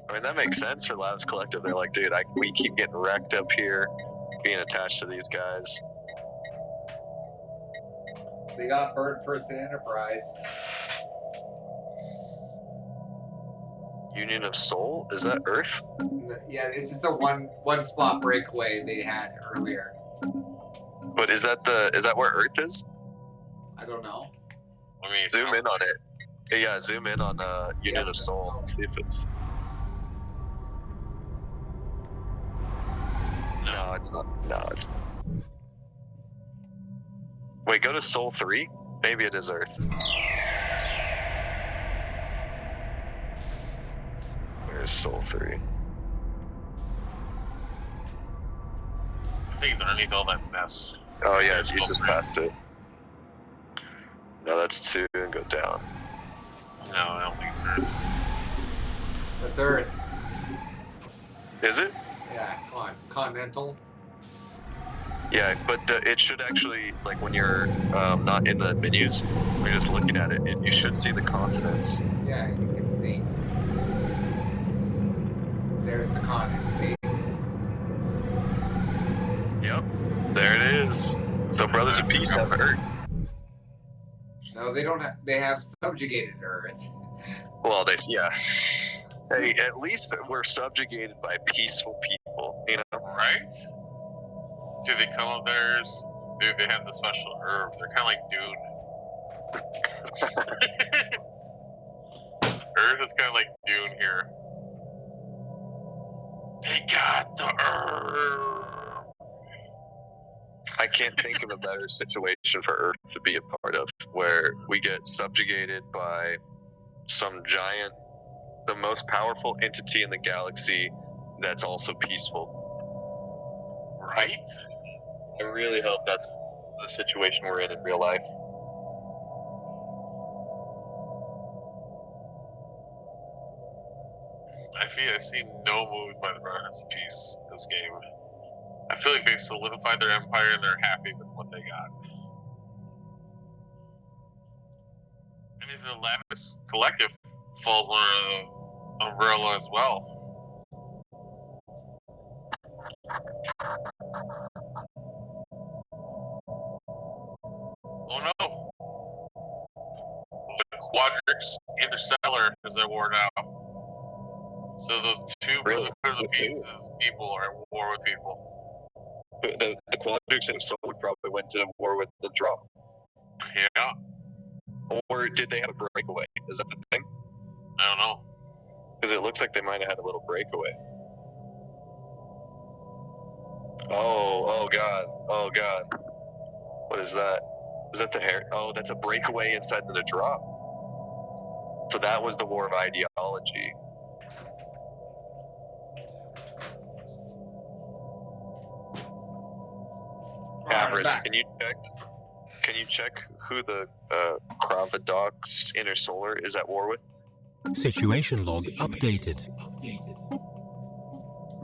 I mean, that makes sense for Lavish Collective. They're like, dude, we keep getting wrecked up here, being attached to these guys. They got Bird Person Enterprise. Union of Soul? Is that Earth? Yeah, this is a one spot breakaway they had earlier. But is that where Earth is? I don't know. I mean, Zoom in on it. Yeah, zoom in on Union of Soul. See if it's... No, it's not. No, it's... Wait, go to Soul 3? Maybe it is Earth. Where's Soul 3? I think it's underneath all that mess. Oh yeah, There's you Soul just 3. passed it. No, that's 2 and go down. No, I don't think it's Earth. That's Earth. Is it? Yeah, come on. Continental. Yeah, but it should actually, like when you're not in the menus, when you're just looking at it, you should see the continents. Yeah, you can see. There's the continent. See? Yep, there it is. So Brothers of Peace have Earth. No, they don't have. They have subjugated Earth. Well, yeah. Hey, at least we're subjugated by peaceful people, you know? Right? Do they come up there? Dude, they have the special herb. They're kind of like Dune. Earth is kind of like Dune here. They got the herb. I can't think of a better situation for Earth to be a part of, where we get subjugated by some giant, the most powerful entity in the galaxy that's also peaceful. Right? I really hope that's the situation we're in real life. I see no moves by the Brothers of Peace this game. I feel like they solidified their empire and they're happy with what they got. And if the Lavish Collective falls under the umbrella as well. Oh no! The Quadrix Interstellar is at war now. So the two Really? Brothers of Peace's people are at war with people. The Quadrix and Soul probably went to war with the Draw. Yeah, Or did they have a breakaway? Is that the thing? I don't know. Because it looks like they might have had a little breakaway. Oh god. Oh god. What is that? Is that the hair? Oh, that's a breakaway inside the Draw. So that was the war of ideology. Avarice, can you check who the Kravadox Intersolar is at war with? Situation log updated.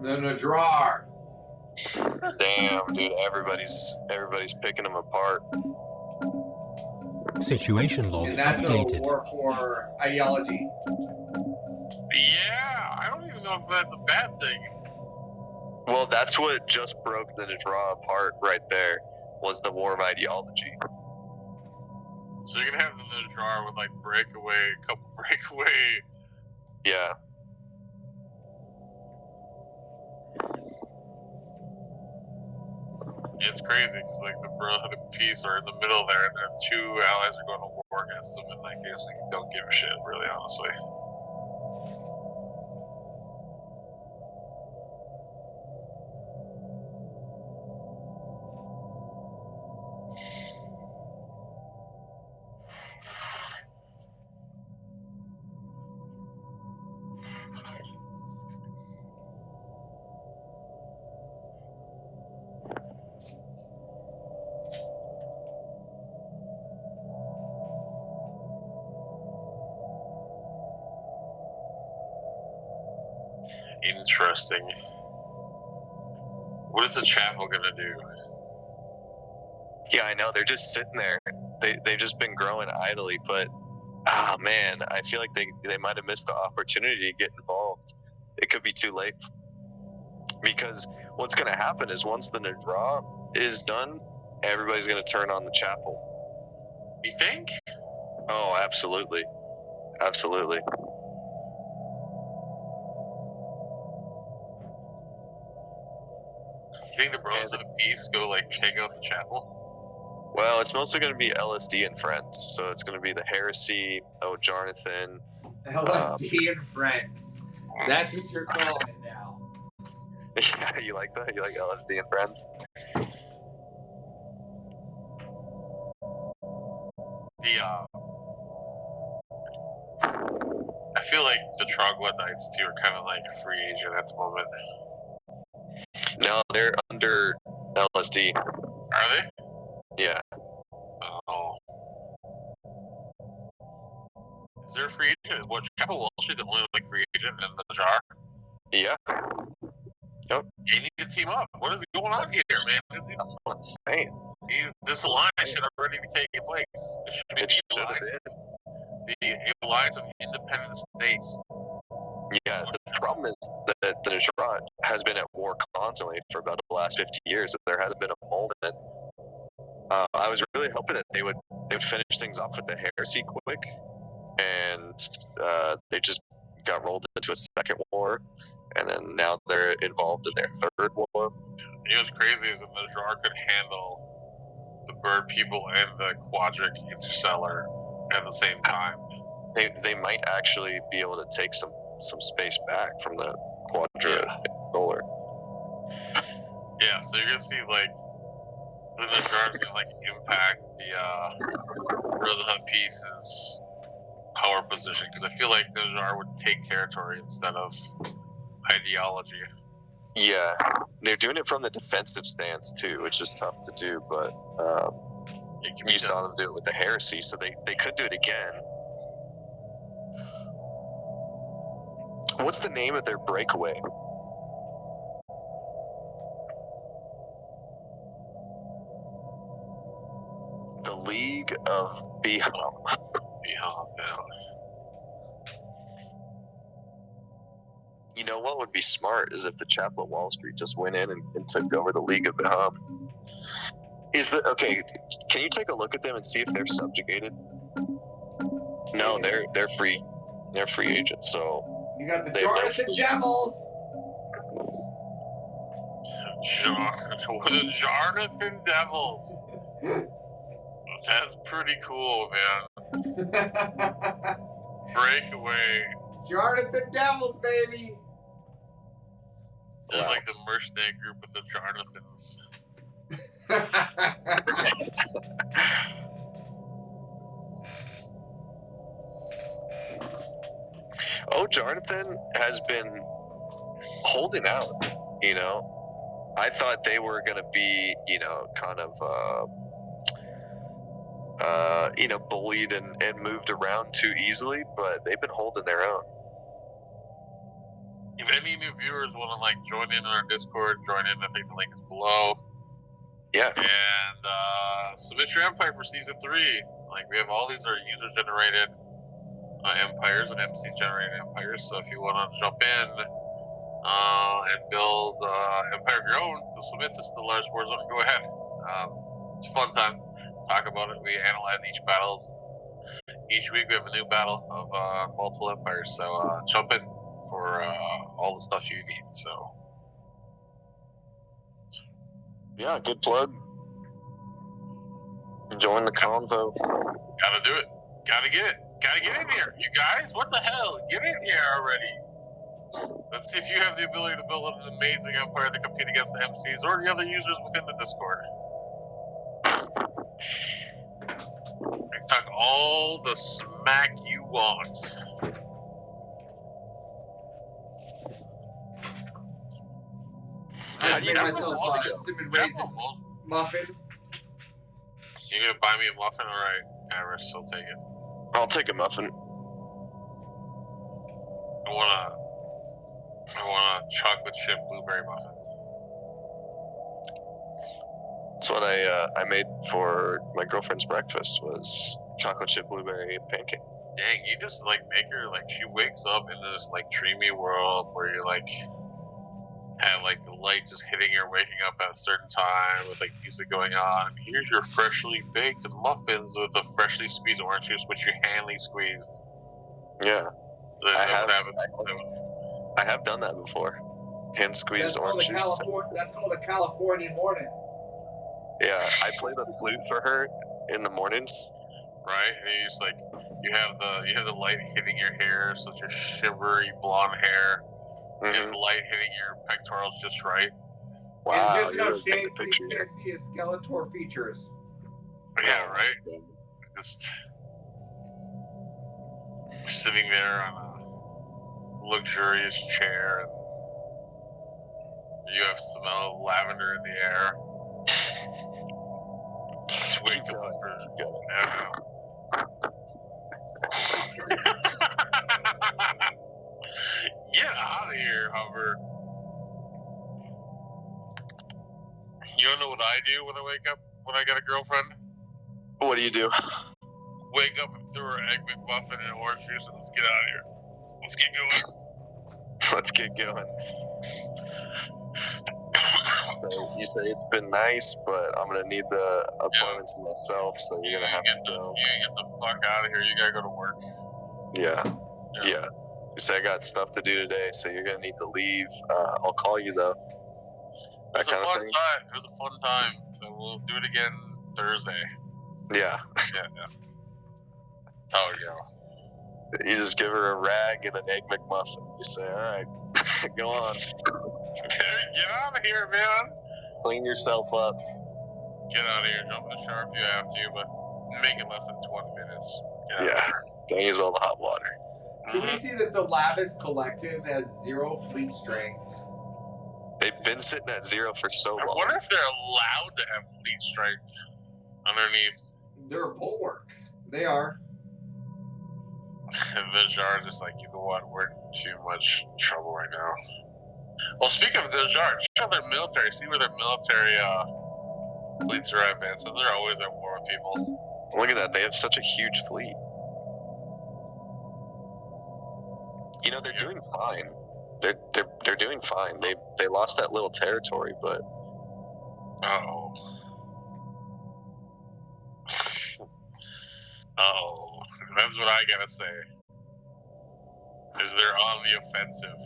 The Nadrar. Damn, dude, everybody's picking them apart. Situation log And that's a updated. war for ideology. Yeah, I don't even know if that's a bad thing. Well, that's what just broke the draw apart right there, was the war of ideology. So you're gonna have the jar with like breakaway, a couple breakaway. Yeah. It's crazy because like the Brotherhood of Peace are in the middle there, and then two allies are going to war against them, and like they just like, don't give a shit, really, honestly. Interesting. What is the chapel gonna do? Yeah, I know, they're just sitting there. They've just been growing idly, but man, I feel like they might have missed the opportunity to get involved. It could be too late. Because what's going to happen is once the draw is done, everybody's going to turn on the chapel. You think? Oh, absolutely. Absolutely. You think the Brotherhood of Peace go like take out the chapel? Well, it's mostly going to be LSD and friends. So it's going to be the Heresy, Jonathan. LSD and friends. That's what you're calling it now. Yeah, you like that? You like LSD and friends? I feel like the Troglodytes too are kind of like a free agent at the moment. No, they're under LSD. Are they? Yeah. Oh. Is there a free agent? Is what Chapel Walsh the only like free agent in the jar? Yeah. Yep. They need to team up. What is going on here, man? This alliance should already be taking place. It should be the alliance of independent states. Yeah, the problem is that the Nishrat has been at war constantly for about the last 50 years. So there hasn't been a moment. I was really hoping that they would finish things off with the Heresy quick, and they just got rolled into a second war, and then now they're involved in their third war. You know what's crazy is that the Jar could handle the bird people and the quadric interstellar at the same time. They might actually be able to take some space back from the quadric solar. Yeah, so you're gonna see like the Najar's gonna like impact the Brotherhood Peace's power position, because I feel like Najar would take territory instead of ideology. Yeah, they're doing it from the defensive stance too, which is tough to do, but you saw them do it with the Heresy, so they could do it again. What's the name of their breakaway? The League of Beham. Beham, yeah. You know what would be smart is if the Chapel at Wall Street just went in and took over the League of Beham. Okay? Can you take a look at them and see if they're subjugated? No, they're free. They're free agents. So you got the Jonathan Devils. The Jonathan Devils. That's pretty cool, man. Breakaway. Jonathan Devils, baby. They're like the mercenary group of the Jonathans. Jonathan has been holding out, you know. I thought they were going to be, kind of, bullied and moved around too easily, but they've been holding their own. if any new viewers want to like join in our Discord, join in. I think the link is below. Yeah. And submit your empire for season 3. Like we have all these are user generated empires and MC generated empires. So if you want to jump in and build empire of your own to submit to Stellaris Warzone, go ahead. It's a fun time. Talk about it. We analyze each battle. Each week we have a new battle of multiple empires. So jump in for all the stuff you need. So Yeah, good plug. Join the convo. gotta do it. Gotta get it. Gotta get in here. You guys, what the hell? Get in here already. Let's see if you have the ability to build an amazing empire to compete against the MCs or the other users within the Discord. And talk all the smack you want. I Yeah, made you never myself lost a it. cinnamon Never raisin lost. muffin. You gonna buy me a muffin? Alright, Iris, I'll take it. I'll take a muffin. I want a chocolate chip blueberry muffin. That's what I made for my girlfriend's breakfast was chocolate chip blueberry pancake. Dang, you just like make her like she wakes up in this like dreamy world where you like have like the light just hitting her, waking up at a certain time with like music going on. Here's your freshly baked muffins with a freshly squeezed orange juice, which you handly squeezed. Yeah, I I have done that before. Hand squeezed orange juice. That's called a California morning. Yeah, I play the flute for her in the mornings. right? And you just like you have the light hitting your hair, so it's your shivery blonde hair. And the light hitting your pectorals just right. And Wow, just enough you're shade a so you can't see his Skeletor features. Yeah, right? Just sitting there on a luxurious chair, and you have smell of lavender in the air. Just wait till Get out of here, Hover. You don't know what I do when I wake up when I got a girlfriend? What do you do? Wake up and throw her Egg McMuffin and orange juice and let's get out of here. Let's keep going. Let's get going. So you say it's been nice, but I'm gonna need the appointments myself, so you're gonna have to go. You get the fuck out of here. You gotta go to work. Yeah. You say I got stuff to do today, so you're gonna need to leave. I'll call you though. It was a fun time. It was a fun time. So we'll do it again Thursday. Yeah. Yeah. That's how we go. You just give her a rag and an Egg McMuffin. You say, all right, go on. Get out of here, man. Clean yourself up. Get out of here. Jump in the shower if you have to, but make it less than 20 minutes. Yeah. Don't use all the hot water. Can we see that the Lavis Collective has 0 fleet strength? They've been sitting at 0 for so I long. wonder if they're allowed to have fleet strength underneath. They're a bulwark. They are. And the jar is just like, you know what, we're in too much trouble right now. Well, speaking of the jar, check out their military. See where their military fleets are at, man. So they're always at war with people. Look at that. They have such a huge fleet. You know, they're doing fine. They're doing fine. They lost that little territory, but Uh-oh. Uh-oh. That's what I gotta say. Is they're on the offensive.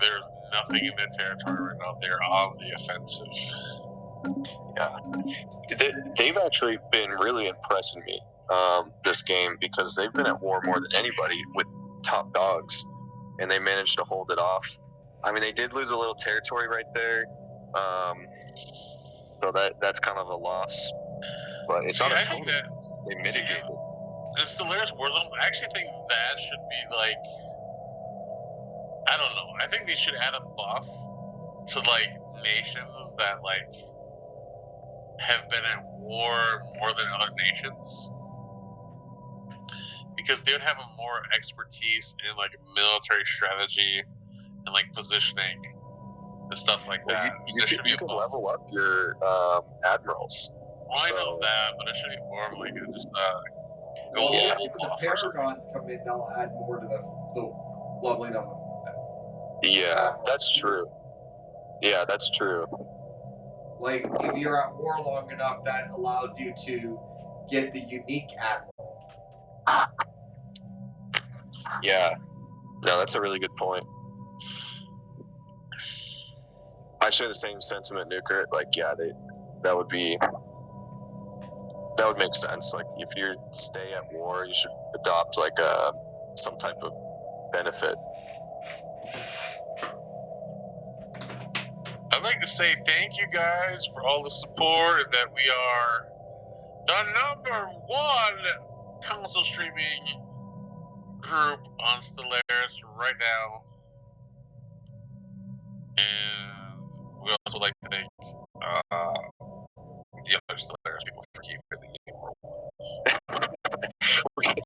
There's nothing in their territory right now. They're on the offensive. yeah, they've actually been really impressing me this game because they've been at war more than anybody with top dogs, and they managed to hold it off. I mean, they did lose a little territory right there, so that's kind of a loss. But it's not a total. They mitigated. The Stellaris Warzone, I actually think that should be like, I don't know. I think they should add a buff to like nations that like have been at war more than other nations, because they would have a more expertise in like military strategy and like positioning and stuff like that. You can level up your admirals. I know that, but it should be more of like just Well, goal. when the Paragons come in, they'll add more to the leveling up. Yeah, that's true. Yeah, that's true. Like, if you're at war long enough, that allows you to get the unique admiral. Yeah. No, that's a really good point. I share the same sentiment, Nuker. Like, yeah, that would make sense. Like, if you stay at war, you should adopt like some type of benefit. I'd like to say thank you guys for all the support, and that we are the #1 console streaming group on Stellaris right now. And we also like to thank the other Stellaris people for keeping the game rolling.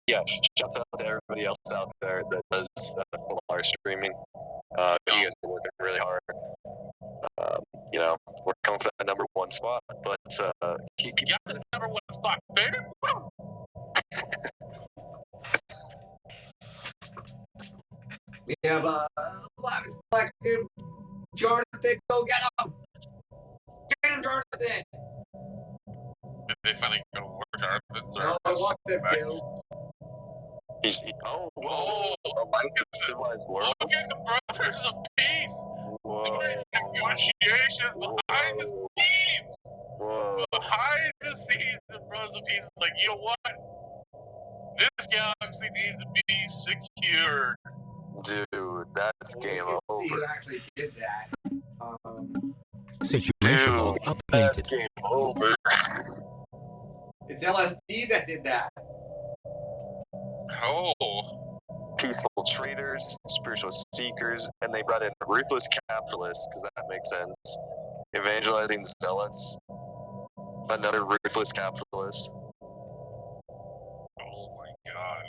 Yeah, shouts out to everybody else out there that does Stellaris streaming. You guys are working really hard. You know, we're coming for that #1 spot, but keep You got the #1 spot, baby. We have a live selective. Jonathan, go get him! Get him, Jonathan! Did they finally go to work hard? No, I want them to. Oh, civilized world. look at the Brothers of Peace. Doing negotiations behind the scenes. Whoa. Behind the scenes, the Brothers of Peace is like, you know what? This galaxy needs to be secure. Dude, that's game over. Who actually did that? Situation log That's updated. game over. It's LSD that did that. Oh. Peaceful traders, spiritual seekers, and they brought in ruthless capitalists, because that makes sense. Evangelizing zealots, another ruthless capitalist. Oh my god.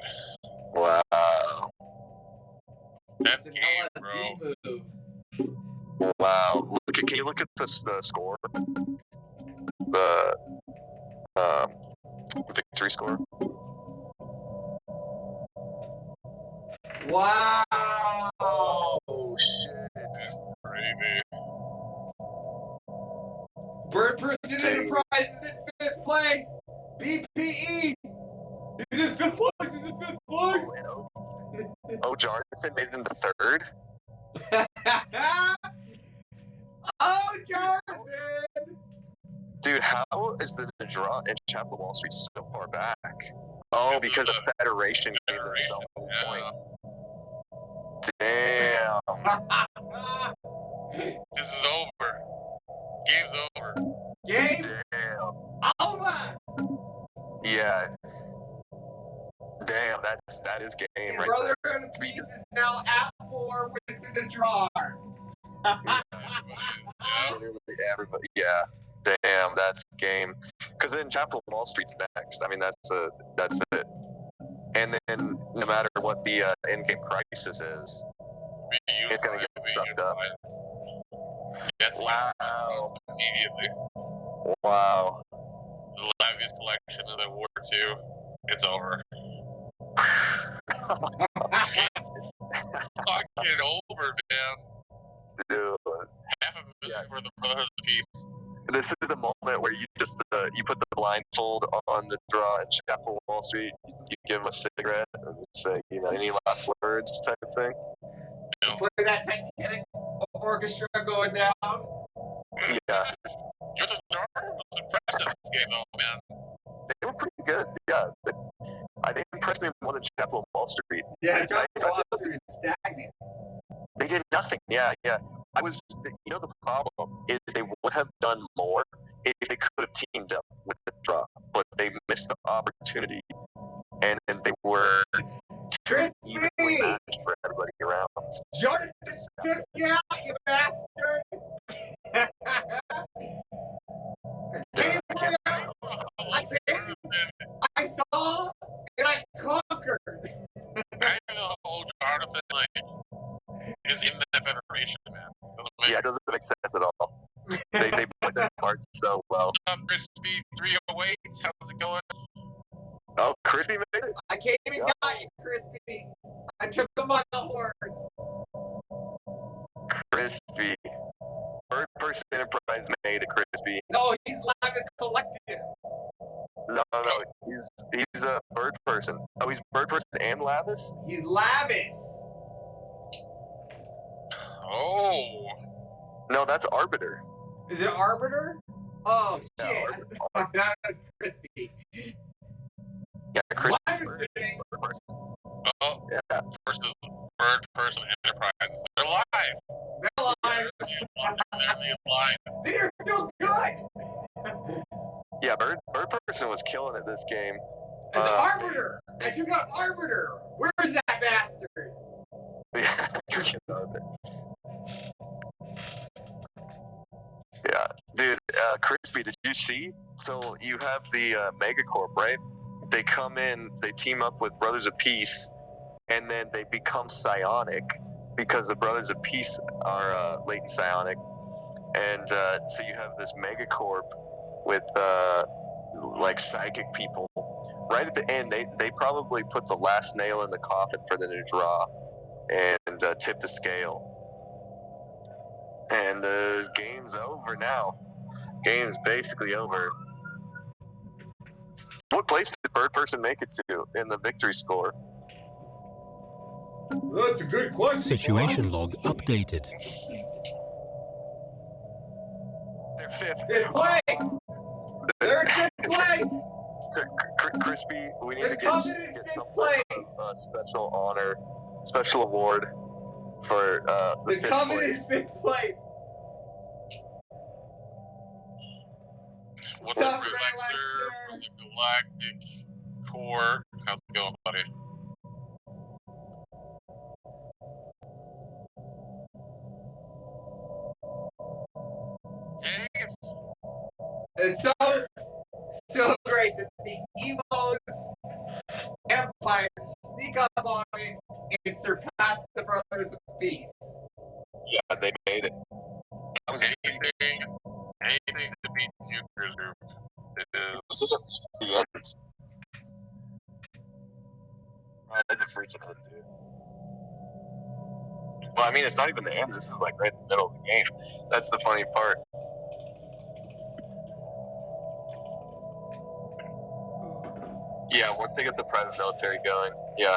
Wow. That's It's an game, LSD bro. Wow. Wow. Can you look at the score? The victory score? Wow! Oh, shit. Crazy. Bird Pursuit Enterprise is in 5th place! BPE! He's in 5th place! He's in 5th place! Oh, Jonathan made it in the 3rd? Oh, Jonathan! Dude, how is the draw in Chapel Wall Street so far back? Oh, because the Federation gave them the point. Damn. This is over. Game's over. Game Damn. over! Yeah. Damn, that is game And right Brotherhood of Peace is now at war within the draw. Yeah. there. Everybody, yeah. Damn, that's game. Because then Chapel Wall Street's next. I mean, that's it. And then no matter what the in-game crisis is, it's gonna get sucked up. That's Wow. immediately. Wow. The liveliest collection of the War II. It's over. It's fucking over, man. Dude. $500,000 for the Brotherhood of Peace. This is the moment where you just you put the blindfold on the draw in Chapel Wall Street. You give him a cigarette and say, you know, any last words type of thing. Play that Titanic orchestra going down. Yeah, You're the Dark was impressed in this game, though, man. they were pretty good. Yeah, they impressed me more than Chapel Wall Street. Yeah, Chapel Wall Street is stagnant. They did nothing. Yeah. You know, the problem is they would have done more if they could have teamed up with the draw, but they missed the opportunity, and they were Crispy! evenly matched for everybody around. Jonathan took you out, you bastard! Came I can't. I saw and I conquered. I don't know how old Jonathan is in that federation, man. Yeah, it doesn't make sense at all. They put their parts so well. Crispy 308, how's it going? Oh, Crispy made it? I came and got you, Crispy. I took him on the horns. Crispy. Bird Person Enterprise made it, Crispy. No, he's Lavis Collective. No, he's a Bird Person. Oh, he's Bird Person and Lavis? He's Lavis. Oh. No, that's Arbiter. Is it Arbiter? Oh, Yeah, shit. Arbiter. I thought that was Crispy. Yeah, Crispy. My understanding. Oh, Yeah. versus Bird Person Enterprises. They're live. They're alive. They're live. They're still good. Yeah, Bird Person was killing it this game. It's Arbiter. I took out Arbiter. Where is that bastard? Yeah, dude, Crispy, did you see? So you have the Megacorp, right? They come in, they team up with Brothers of Peace, and then they become psionic because the Brothers of Peace are latent psionic. And so you have this Megacorp with like psychic people. Right at the end, they probably put the last nail in the coffin for the new draw and tip the scale. And game's over now. Game's basically over. What place did Bird Person make it to in the victory score? That's a good question. Situation log updated. They're fifth. Fifth place. They're in fifth place. Crispy, we need The to get Covenant some fifth place. special honor, special award for the The fifth Covenant place. fifth place. What's Sup, up, Relaxer from the Galactic Core? How's it going, buddy? James? It's so great to see Evo's Empire sneak up on it and surpass the Brothers of Peace. Yeah, they made it. That was Anything to beat Jupiter's group. It is. the end. That's a freaking end, dude. Well, I mean, it's not even the end. This is like right in the middle of the game. That's the funny part. Yeah, once they get the private military going, yeah.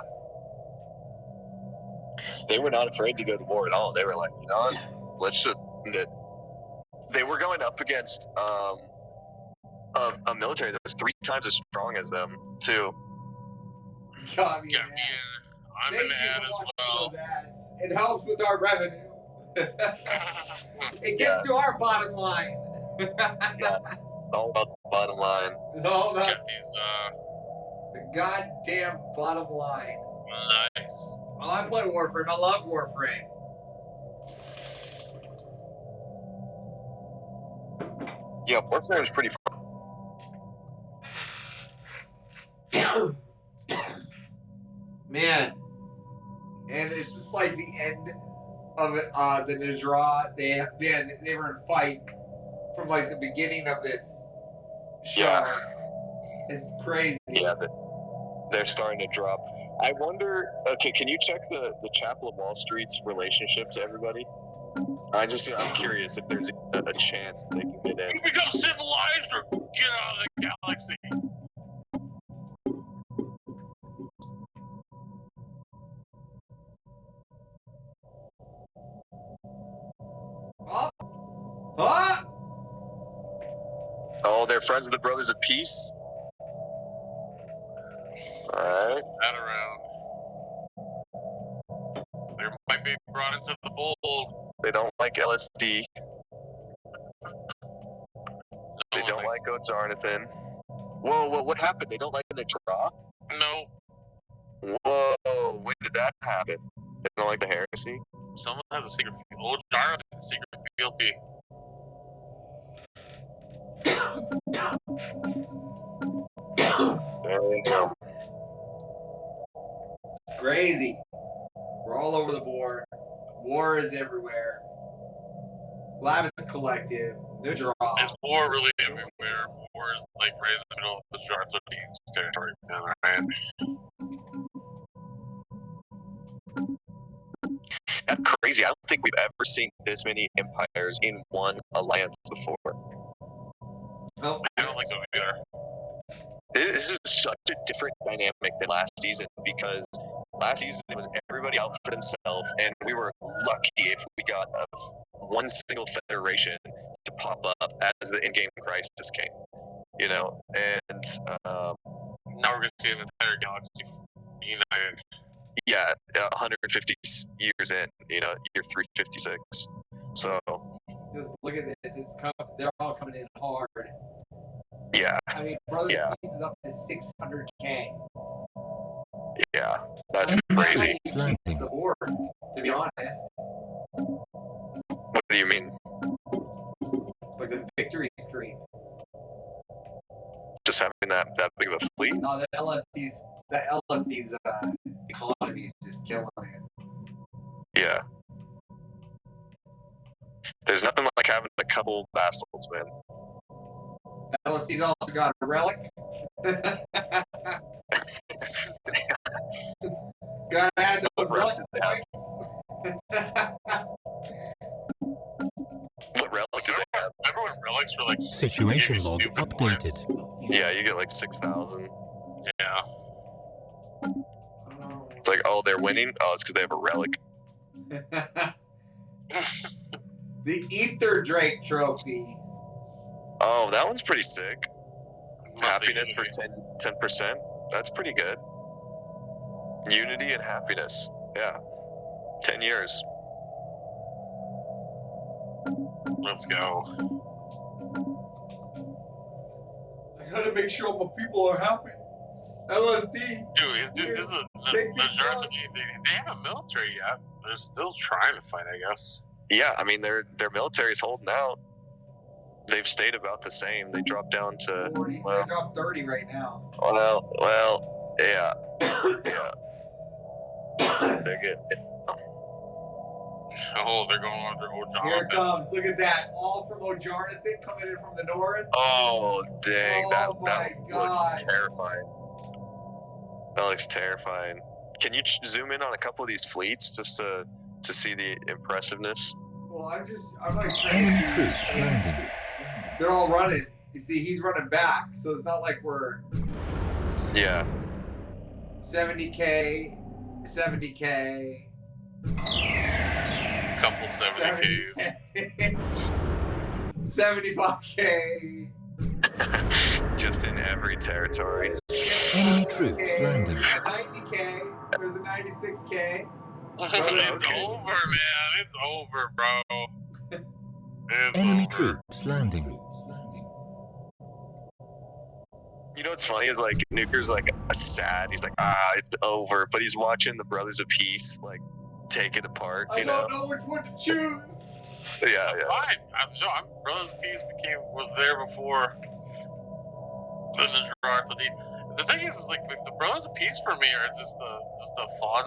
They were not afraid to go to war at all. They were like, you know what? Let's just end it. They were going up against a military that was 3 times as strong as them, too. God, Yeah, me I'm in the ad as well. It helps with our revenue. It gets to our bottom line. Yeah, it's all about the bottom line. It's all about Got these, the goddamn bottom line. nice. Oh, I play Warframe. I love Warframe. Yeah, Warframe is pretty fun. Man. And it's just like the end of it, the Najra. They were in fight from like the beginning of this show. Yeah. It's crazy. Yeah, they're starting to drop. I wonder, okay, can you check the Chapel of Wall Street's relationship to everybody? I'm curious if there's a chance that they can get in. You become civilized or get out of the galaxy. Huh? Oh, they're friends of the Brothers of Peace? Alright. That around. They might be brought into the fold. They don't like LSD. They No don't one like O'Jarnathan. Whoa, what happened? They don't like the draw? No. Whoa, when did that happen? They don't like the heresy? Someone has a secret. Old Jonathan, secret fealty. It's crazy. We're all over the board. War is everywhere. Lab is collective. No draw. Is war really everywhere? War is like right in the middle of the Shards of Beans territory. Right? That's crazy. I don't think we've ever seen this many empires in one alliance before. Oh, I don't think so either. This is such a different dynamic than last season, because last season it was everybody out for themselves, and we were lucky if we got one single federation to pop up as the in-game crisis came, you know. And Now we're gonna see an entire galaxy united. yeah, 150 years in, you know, year 356. So just look at this. It's they're all coming in hard. yeah, I mean, Brothers Yeah. Peace is up to 600K. yeah, that's That's crazy. how you keep the board, to be honest. What do you mean? Like the victory screen. Just having that big of a fleet? No, the LSD's economy is just killing it. Yeah. There's nothing like having a couple vassals, man. LSD's also got a relic. Gotta add those What relic relic do they have? points. What relic do they have? Remember when relics were like Situation really log stupid updated. points? Yeah, you get like 6,000. Yeah. It's like, oh, they're winning? Oh, it's because they have a relic. The Ether Drake trophy. Oh, that one's pretty sick. Happiness for Nothing. 10%. That's pretty good. Unity and happiness. Yeah. 10 years. Let's go. I gotta make sure my people are happy. LSD. Dude, this is Take the these Shards drugs. of Beans. They haven't military yet. They're still trying to fight, I guess. Yeah, I mean, their military's holding out. They've stayed about the same. They dropped down to 40. well- They dropped 30 right now. well, yeah, yeah. They're good. Oh, they're going on their old Here it Jonathan. comes. Look at that. All from O'Jarnathan coming in from the north. Oh dang! Oh my that God. looks terrifying. That looks terrifying. Can you zoom in on a couple of these fleets just to see the impressiveness? Well, I'm like trying Enemy to see. troops landing. They're all running. You see, he's running back, so it's not like we're Yeah. 70K, 70K, Couple 70Ks. 75K. Just in every territory. Enemy troops landing. 90K. There's a 96K. It's Okay. over, man. It's over, bro. It's Enemy over. troops landing. You know what's funny is like Nuker's like sad. He's like, it's over. But he's watching the Brothers of Peace like take it apart. I You know? don't know which one to choose. Yeah. Fine. I'm Brothers Peace was there before the Najar. The thing is like the Brothers of Peace for me are just a fun.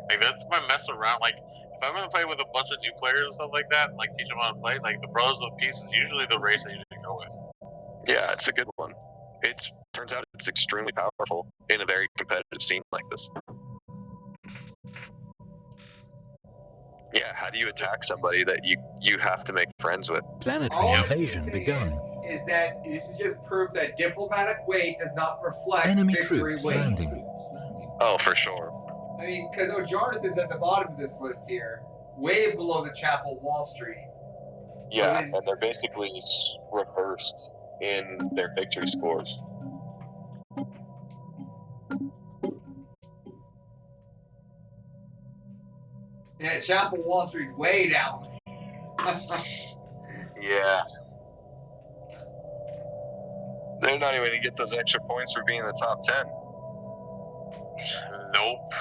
Like that's my mess around. Like if I'm gonna play with a bunch of new players and stuff like that, like teach them how to play, like the Brothers of Peace is usually the race I usually go with. Yeah, it's a good one. It turns out it's extremely powerful in a very competitive scene like this. Yeah, how do you attack somebody that you have to make friends with? Planetary All invasion I'm gonna say begun. is that this is just proof that diplomatic weight does not reflect Enemy victory troops weight. landing. Oh, for sure. I mean, because O'Jarnathan's at the bottom of this list here, way below the Chapel Wall Street. Yeah, then- and they're basically reversed in their victory scores. Yeah, Chapel Wall Street's way down. Yeah. They're not even going to get those extra points for being in the top 10. Nope.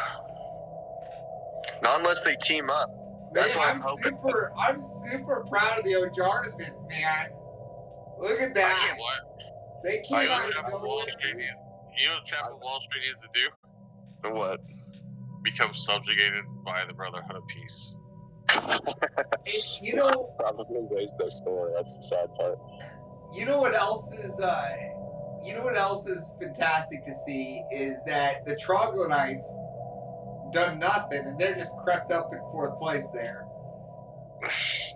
Not unless they team up. That's Man, what I'm hoping. I'm super proud of the O'Jarnathans, man. Look at I that. can't what? They You came know out what of Chapel Wall nowhere. Street needs? You know what Chapel Wall Street needs to do? What? Become subjugated by the Brotherhood of Peace. You know, Probably raise their score. That's the sad part. you know what else is fantastic to see is that the troglodytes done nothing and they're just crept up in 4th place there.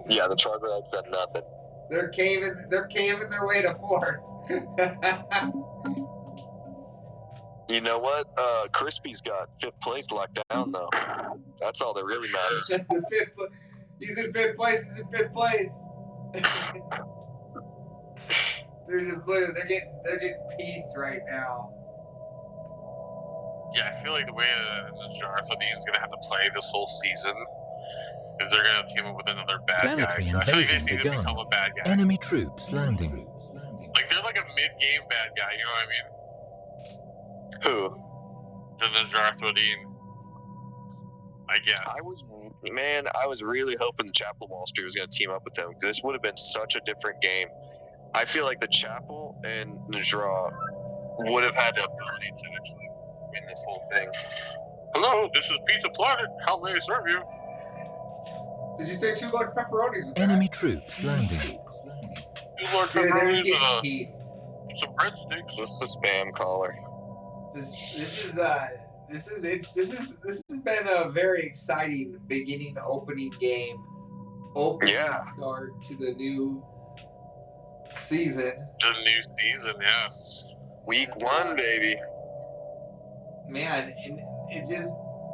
Yeah, the troglodytes done nothing. They're caving their way to 4th. You know what? Crispy's got 5th place locked down though. That's all that really matters. He's in 5th place. He's in 5th place. They're just literally they're getting peace right now. Yeah, I feel like the way the Jarthodine's gonna have to play this whole season is they're gonna team up with another bad guy. Planetary I feel like they invasion just need to begun. become a bad guy. Enemy troops landing. Like they're like a mid-game bad guy. You know what I mean? Who? The Jarthodine. I guess. I was really hoping Chapel Wall Street was going to team up with them because this would have been such a different game. I feel like the Chapel and Najra would have had the ability to actually win this whole thing. Hello, this is Pizza Planet. How may I serve you? Did you say 2 large pepperonis with Enemy troops landing. 2 large that? Dude, they're just pepperonis and getting pieced. some breadsticks. What's the spam caller? This has been a very exciting opening game. Yeah. Start to the new season. The new season, yes. Week 1, baby. Man, and it just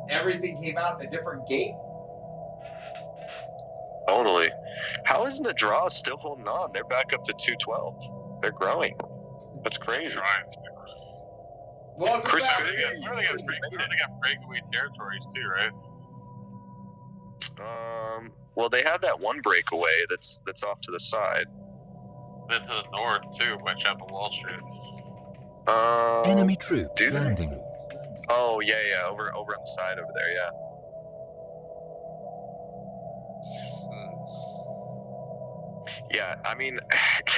everything came out in a different gate. Totally. How is Najra still holding on? They're back up to 212. They're growing. That's crazy. Trying to. Well, Chris I think they got breakaway territories too, right? Well, they had that one breakaway that's off to the side. Then to the north too, by Chapel Wall Street. Enemy troops do they? landing. Oh yeah, over on the side over there, yeah. Yeah, I mean,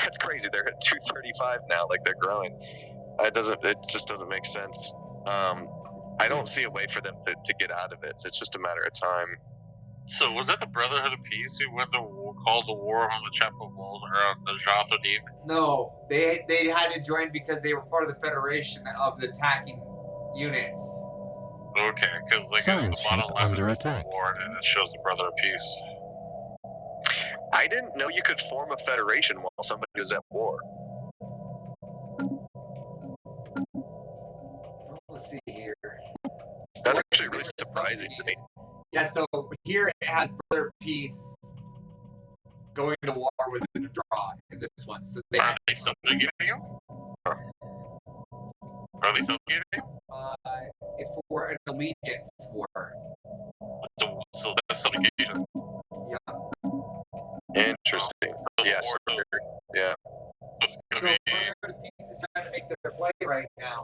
that's crazy. They're at 235 now, like they're growing. It just doesn't make sense. I don't see a way for them to get out of it. So it's just a matter of time. So was that the Brotherhood of Peace who went to called the war on the Chapel Walls or on the Jarthodine? No, they had to join because they were part of the Federation of the attacking units. Okay, because like Science the bottom ship left under is the attack. war, and it shows the Brother of Peace. I didn't know you could form a federation while somebody was at war. Let's see here. That's actually really surprising to me. Yeah, so here it has Brother Peace going to war with the draw in this one. So they Are they subjugating him? Are they subjugating him? it's for an allegiance war. So that's subjugation. Yeah. Interesting. Yes. Yeah. It's So gonna be Brother Peace is trying to make their play right now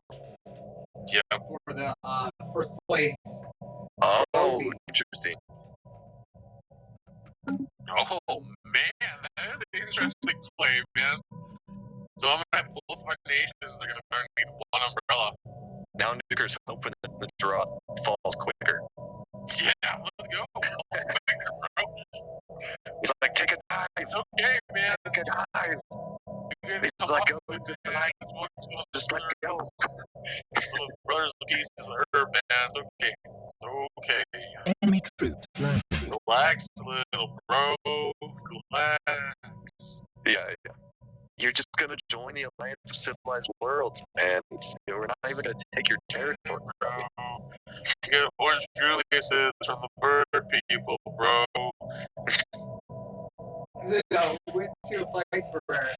yeah. for the first place. Oh, trophy. interesting. Oh man, that is an interesting play, man. So I'm gonna have both my nations are gonna be underneath one umbrella. Now Nuker's hoping that the draw falls quicker. Yeah, let's go. Bro. He's like, take a dive. It's okay, man. Take a dive. You're He's gonna like, come go, up with go, it. go. Just let it go. Brothers of Peace is herb, man. It's okay. It's okay. Enemy troops landing. Relax, little bro. Relax. Yeah. You're just gonna join the Alliance of Civilized Worlds, and we're not even gonna take your territory. You get Orange Julius's from the bird people, bro. No, we went to a place where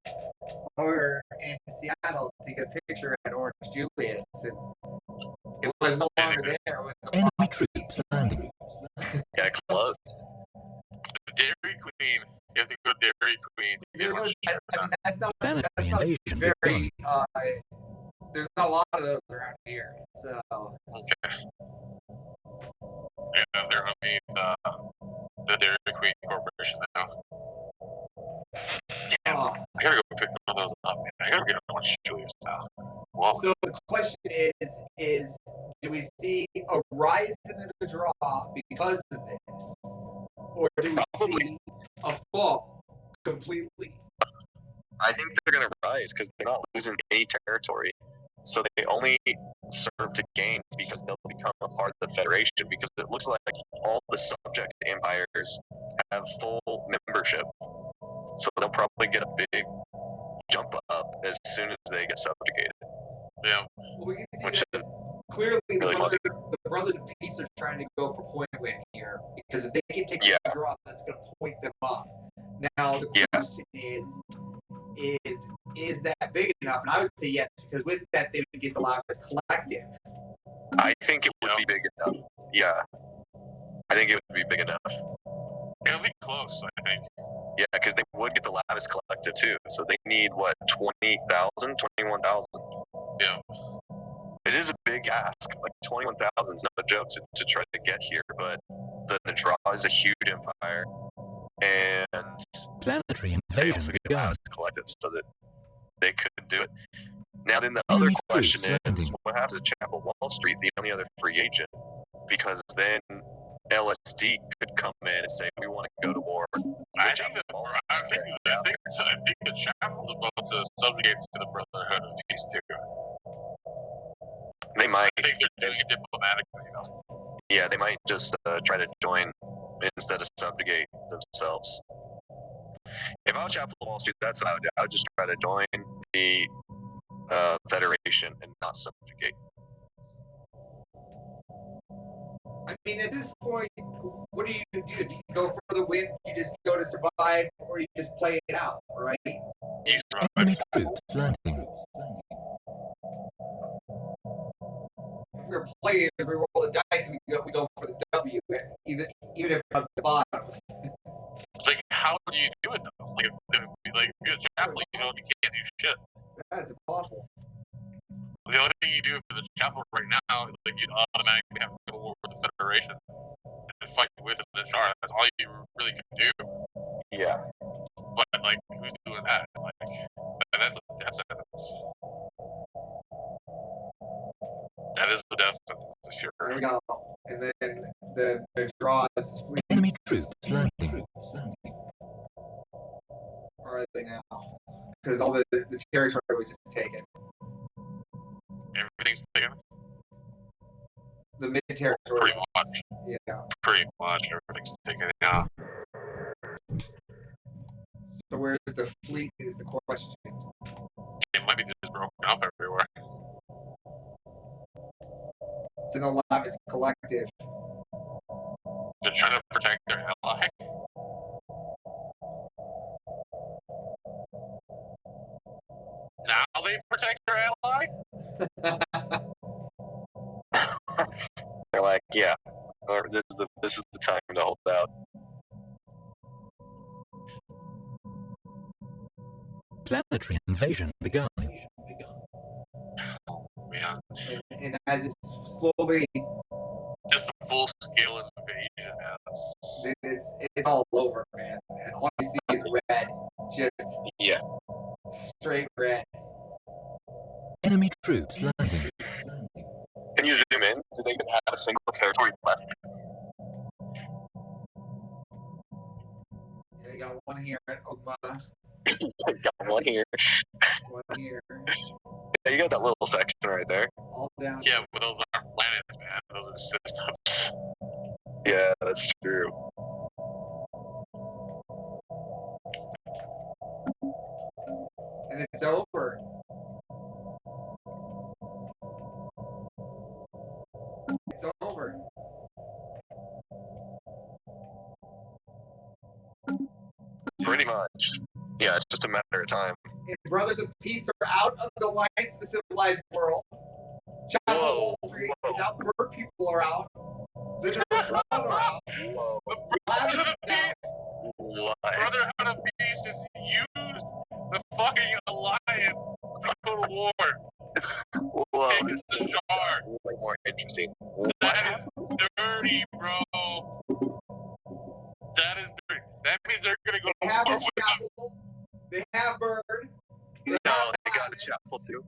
we were in Seattle to get a picture at Orange Julius, and it was no longer there. It was a Enemy troops landing. Yeah, close. The Dairy Queen. You have to go Dairy Queen to get Orange Julius. that's not Planetary invasion very. begun. There's not a lot of those around here, so. Okay. Yeah, they're underneath the Dairy Queen Corporation now. Damn, Oh. I gotta go pick one of those up, man. I gotta get on Julius now. Well, So the question is do we see a rise in the draw because of this? Or do we see a fall completely? I think they're going to rise because they're not losing any territory. So they only serve to gain because they'll become a part of the Federation, because it looks like all the subject empires have full membership. So they'll probably get a big jump up as soon as they get subjugated. yeah. Well, we can see Which that is clearly really funny. the Brothers of Peace are trying to go for point win here, because if they can take Yeah. the draw, that's going to point them up. Now the Yeah. question is that big enough? And I would say yes, because with that they would get the Lavis Collective. I think it would be big enough. Yeah. I think it would be big enough. It'll be close, I think. Yeah, because they would get the Lavis Collective too. So they need, what, 20,000, 21,000? Yeah. It is a big ask. Like 21,000 is no joke to try to get here, but the Nadra is a huge empire, and Planetary they invasion also get the begun. Lavis Collective, so that they could do it. Now, then the other Enemy question troops is, landing. what happens to Chapel Wall Street, the only other free agent? Because then LSD could come in and say, we want to go to war. I think the chapel's about to subjugate to the Brotherhood of Peace too. They might. I think they're doing it diplomatically, you know. Yeah, they might just try to join instead of subjugate themselves. If I was Chapel Wall Street, that's what I would do. I would just try to join the Federation and not subjugate. I mean, at this point, what do you do? Do you go for the win? You just go to survive, or you just play it out, right? He's right. Enemy troops landing. If we're playing, if we roll the dice, we go for the W, even if it's at the bottom. It's like, how do you do it though? Like, if you're a chapel, you know, you can't do shit. That's impossible. The only thing you do for the chapel right now is like you automatically have to go to war with the Federation and fight with the Char. That's all you really can do. Yeah. But like, who's doing that? Like, that's a death sentence. That is the death sentence, for sure. There we go. And then the draw is Enemy troops landing. Or are they now? Because all the territory was just taken. Everything's taken. The mid territory. Pretty much. Yeah. Pretty much everything's taken. Yeah. So where's the fleet is the question. It might be just broken up everywhere. It's in the Lavis Collective. They're trying to protect their ally. Now they protect their ally? They're like, yeah, or this is the time to hold out. Planetary invasion begun. Oh, man. And as it's slowly, Just a full scale invasion, man. it's all over, man. And all you see is red. Just Yeah. straight red. Enemy troops landing. Can you zoom in? Do they even have a single territory left? Yeah, you got one here at Ogma, Got one here. one here, Yeah, you got that little section right there. all down. Yeah, but those aren't planets, man. Those are systems. Yeah, that's true. And it's over. It's over. Pretty much. Yeah, it's just a matter of time. And Brothers of Peace are out of the Alliance of the Civilized World. Chapel Whoa. Street is out. Bird people are out. The Neutron are out. Whoa. Lavis Brotherhood is of out. Peace! What? Brotherhood of Peace just used the fucking alliance to go to war. Whoa, Take this the jar. is way more interesting. That is dirty, bro. That is dirty. That means they're gonna go They to have war a with them. chapel. They have bird. They No, have they got the Lavis. chapel too.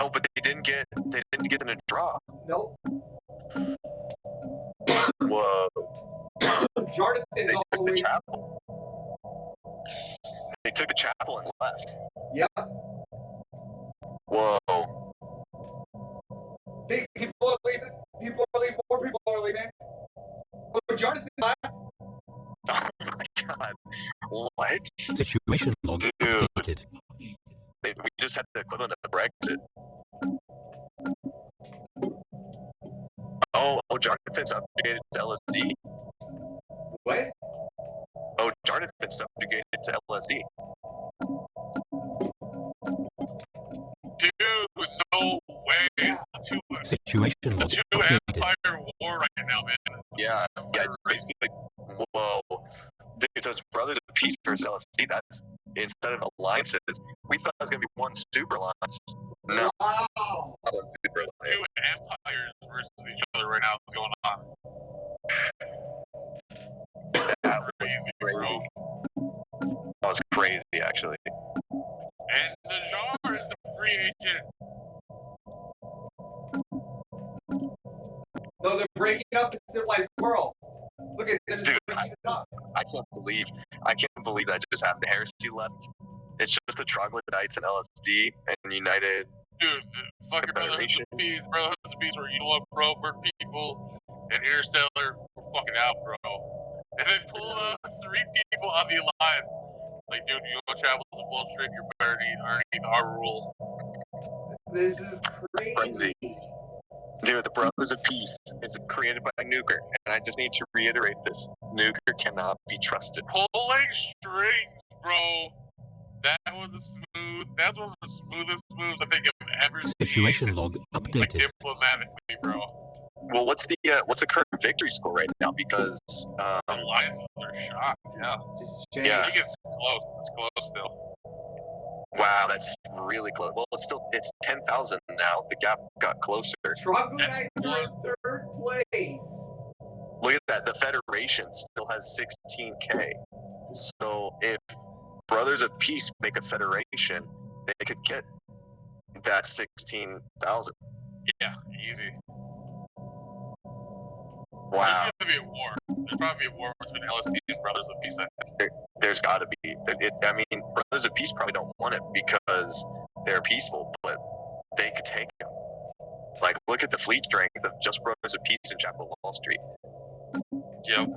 Oh, but they didn't get in a draw. Nope. Whoa. Jonathan's They all the took the way. chapel. They took the chapel and left. Yep. Whoa. Hey, people are leaving. People are leaving. More people are leaving. Oh, Jonathan left. Oh my god. What? Situation log Dude. updated. We just had the equivalent of Brexit. Oh, Jonathan's subjugated to LSD. What? Oh, Jonathan's subjugated to LSD. Dude, no way. It's the Situation log two updated. Empire War right now, man. Yeah, Empire race. basically. Whoa. Dude, so it's Brothers of Peace versus LSD. That's instead of alliances. We thought it was gonna be one super alliance. No. Wow. Two empires versus each other right now is going on. That was Crazy, crazy. bro. That was crazy, actually. And Najar is the free agent. No, they're breaking up the civilized world. Look at them just Dude, breaking it up. I can't believe that just happened. Heresy left. It's just the troglodytes and LSD and United. Dude, the fucking Brotherhoods of Peace, where you know what, bro, bird people and Interstellar, we're fucking out, bro. And then pull out 3 people of the alliance. Like, dude, you want to travel to Wall Street, you're better underneath our rule. This is crazy. Dude, the Brothers of Peace is created by Nuker, and I just need to reiterate this: Nuker cannot be trusted. Pulling strings, bro. That's one of the smoothest moves I think I've ever seen. Situation log Like, updated. diplomatically, bro. Well, what's the current victory score right now? Because Alliances are shot, yeah. Just Yeah. I think it's close. It's close still. wow, that's really close. Well, it's 10,000 now. The gap got closer. Troglodytes are in 3rd place. Look at that. The Federation still has 16K. So if Brothers of Peace make a federation, they could get that 16,000. Yeah, easy. Wow. There's gonna be a war. There's probably a war between LSD and Brothers of Peace. I think. There's got to be. I mean, Brothers of Peace probably don't want it because they're peaceful, but they could take them. Like, look at the fleet strength of just Brothers of Peace and Chapel Wall Street. Yep.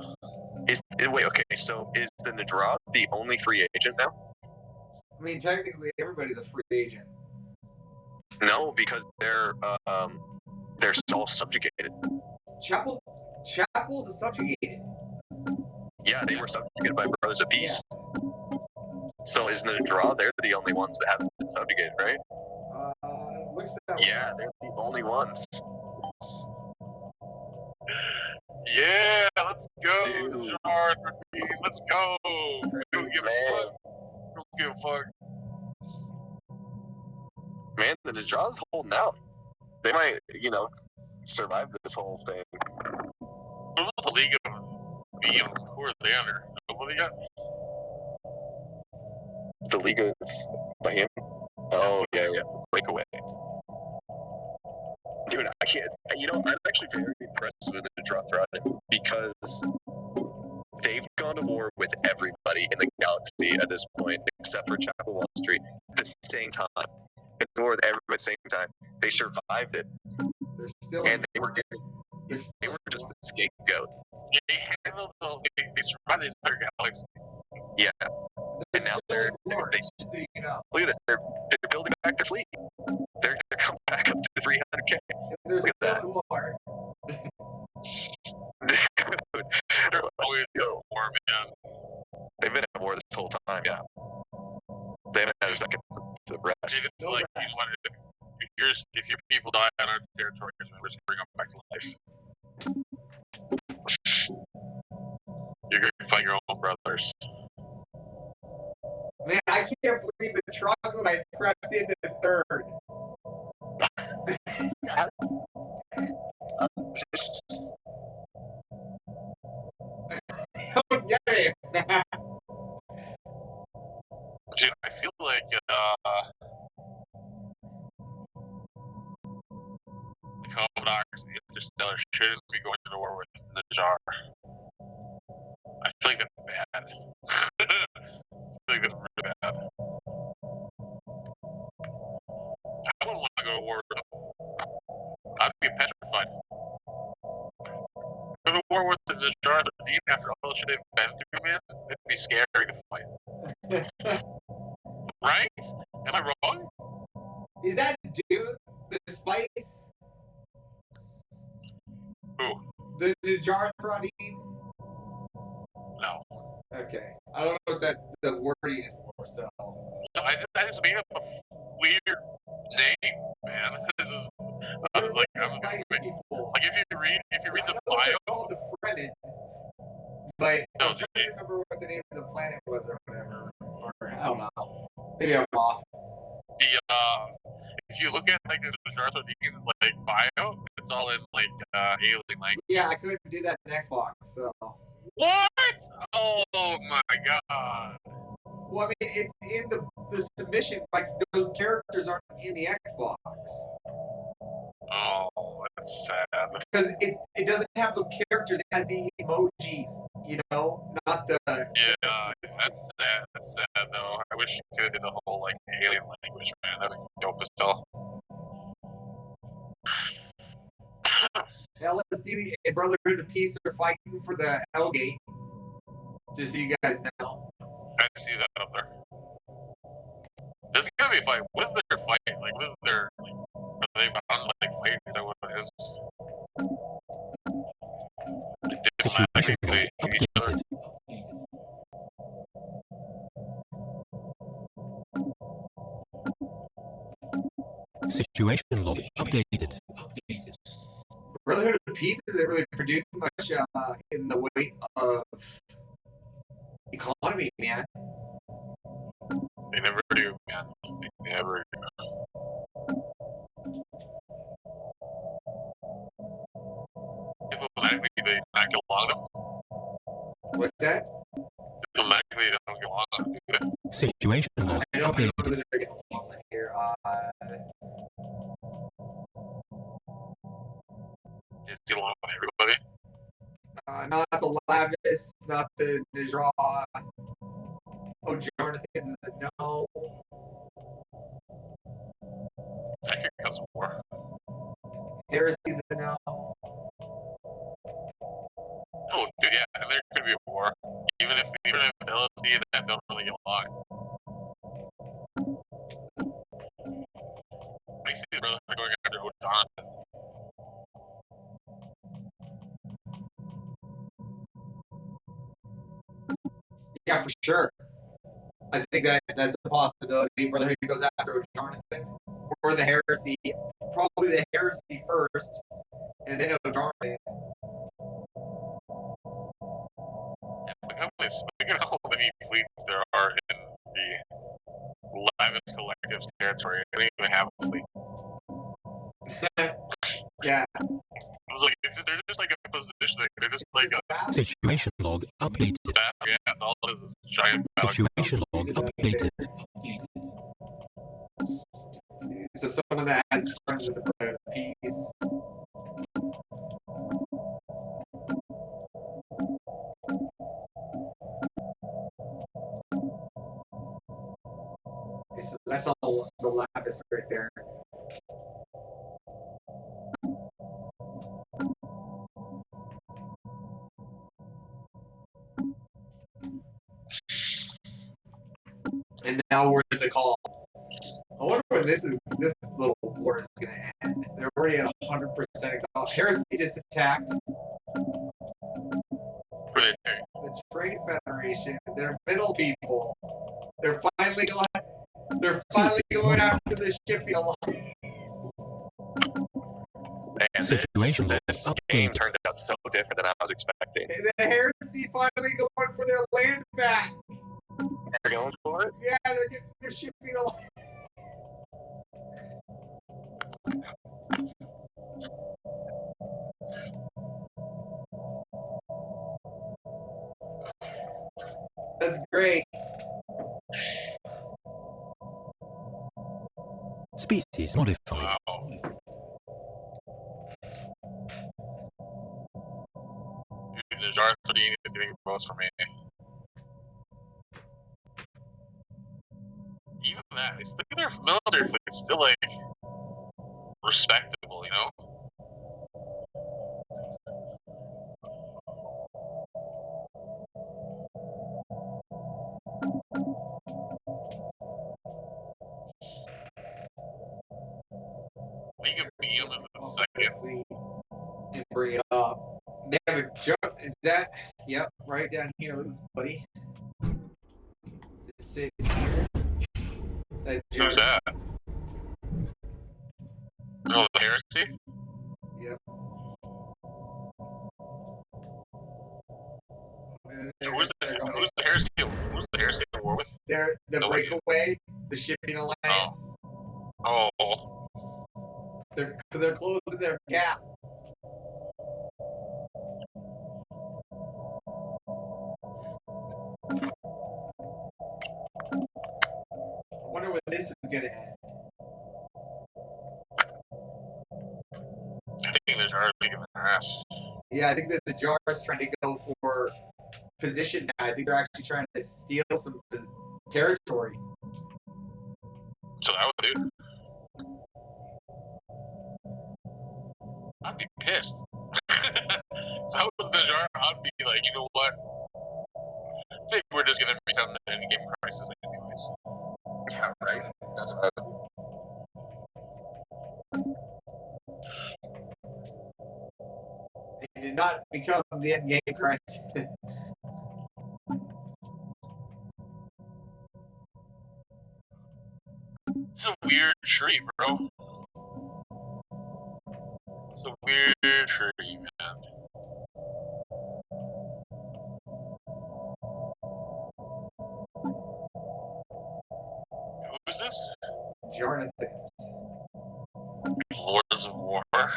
Wait, okay, so is the Nadra the only free agent now? I mean, technically, everybody's a free agent. No, because they're all subjugated. Chapel's are subjugated. Yeah, they were subjugated by Brothers of Peace. So isn't it a draw? They're the only ones that haven't been subjugated, right? Looks that way. Yeah, they're the only ones. Yeah, let's go, Dude. Jar. Let's go. Don't give a fuck. Don't give a fuck. Man, the Nadra's holding out. They might, survive this whole thing. What about the League of Beam? Who are they under? Nobody got? The League of Bahim? Oh, yeah. Breakaway. Dude, I can't. I'm actually very impressed with the Nadra Threat because they've gone to war with everybody in the galaxy at this point, except for Chapel Wall Street, at the same time. They war with everybody at the same time. They survived it, They're still. and they were They're just still. a scapegoat. They handled they survived the entire galaxy. Yeah, They're and now still they're at war, they, so you know. look at it. They're building back their fleet. They're gonna come back up to 300K. They're Look still at at war. They're always in war, man. They've been at war this whole time. Yeah, they haven't had a second to They rest. just like, you know what? If your people die on our territory, we're just bring them back to life. You're gonna fight your own brothers. Man, I can't believe the troglodyte crept into 3rd. Don't get it. Paradox Interstellar shouldn't be going to war with the Jar. I feel like that's bad. I feel like that's really bad. I wouldn't want to go to war with them. I'd be petrified. Go to war with the Jar after all the shit they've been through, man. It'd be scary to fight. Right? Am I wrong? Is that dude the Spikes? Who? The Jar Thradine? No. Okay. I don't know what that the wording is for, so. No, I just made up a weird name, man. This is like I'm just Spike like people. if you read the I know bio. they're called the Fremen, but No, I'm trying to remember what the name of the planet was or whatever. Or I don't know. Maybe I'm off. If you look at like the Jar Sardines like bio, it's all in like alien language. Yeah, I couldn't do that in Xbox, so. What? Oh my god. Well, I mean, it's in the submission. Like those characters aren't in the Xbox Oh, that's sad. because it doesn't have those characters. It has the emojis, you know, not the. Yeah, that's sad. That's sad though. I wish you could have did the whole like alien language, man. That'd be dope as hell. LSD and Brotherhood of Peace are fighting for the Hellgate. Just so you guys know. I see that up there. There's gonna be a fight. What is their fight? Like, what is their like? Are they bound like fight? Is that what it is? Situation Diplomatically, log each other? updated. Situation log updated. Brotherhood of Peace isn't really producing much in the way of economy, man. They never do, man. They never do. Diplomatically, they not get along them. What's that? Diplomatically, they don't get along them, do they? Situation log I don't know updated. whether they're getting along with here. Just get along with everybody. Not the Lavis, not the Najra. Oh, Jonathan's a no. That could cause war. Heresy's a no. Oh, dude, yeah, and there could be a war. Even if LSD and that don't really get along. I see the brother going after Jonathan. Yeah, for sure. I think that's a possibility. Whether he goes after Jonathan or the Heresy, probably the Heresy first, and then Jonathan. Look at how many fleets there are in the Lavis Collective's territory. They don't even have a fleet. Yeah. It's like they're just like a position. They're just like a Situation log updated. yeah. It's all this giant battle. Situation log updated. So someone that has friends with the Brotherhood of Peace. So that's all the Lavis right there. And now we're at the call. I wonder when this little war is going to end. They're already at 100% exhaust. Heresy just attacked the Trade Federation. They're middle people. They're finally going. They're finally going after the shipping alliance. Man, Situation log this game updated. turned out so different than I was expecting. And the Heresy's finally going for their land back. They're going for it? Yeah, they're getting their shipping alliance. That's great. Species modified. Wow. goes for me. Even that, it's still their military fleet's still like respectable, you know? We can be in this in a second. We can bring it up. They have a joke. Is that? Yep, right down here. Look at this, buddy. Just sitting here. Who's that? Oh, the heresy? Yep. Who's the heresy? Who's the heresy at war with? They're the Nobody. breakaway, the shipping alliance. Oh. They're closing their gap. I wonder when this is gonna end. I think they're already kicking their ass. Yeah, I think that the jar is trying to go for position now. I think they're actually trying to steal some territory. So I would do. I'd be pissed. If I was the jar, I'd be like, you know what? I think we're just gonna become the endgame crisis anyways. Yeah, right. That's what They did not become the end game crisis. It's a weird tree, bro. It's a weird tree, man. Who's this? Jarnathans. Lords of War. I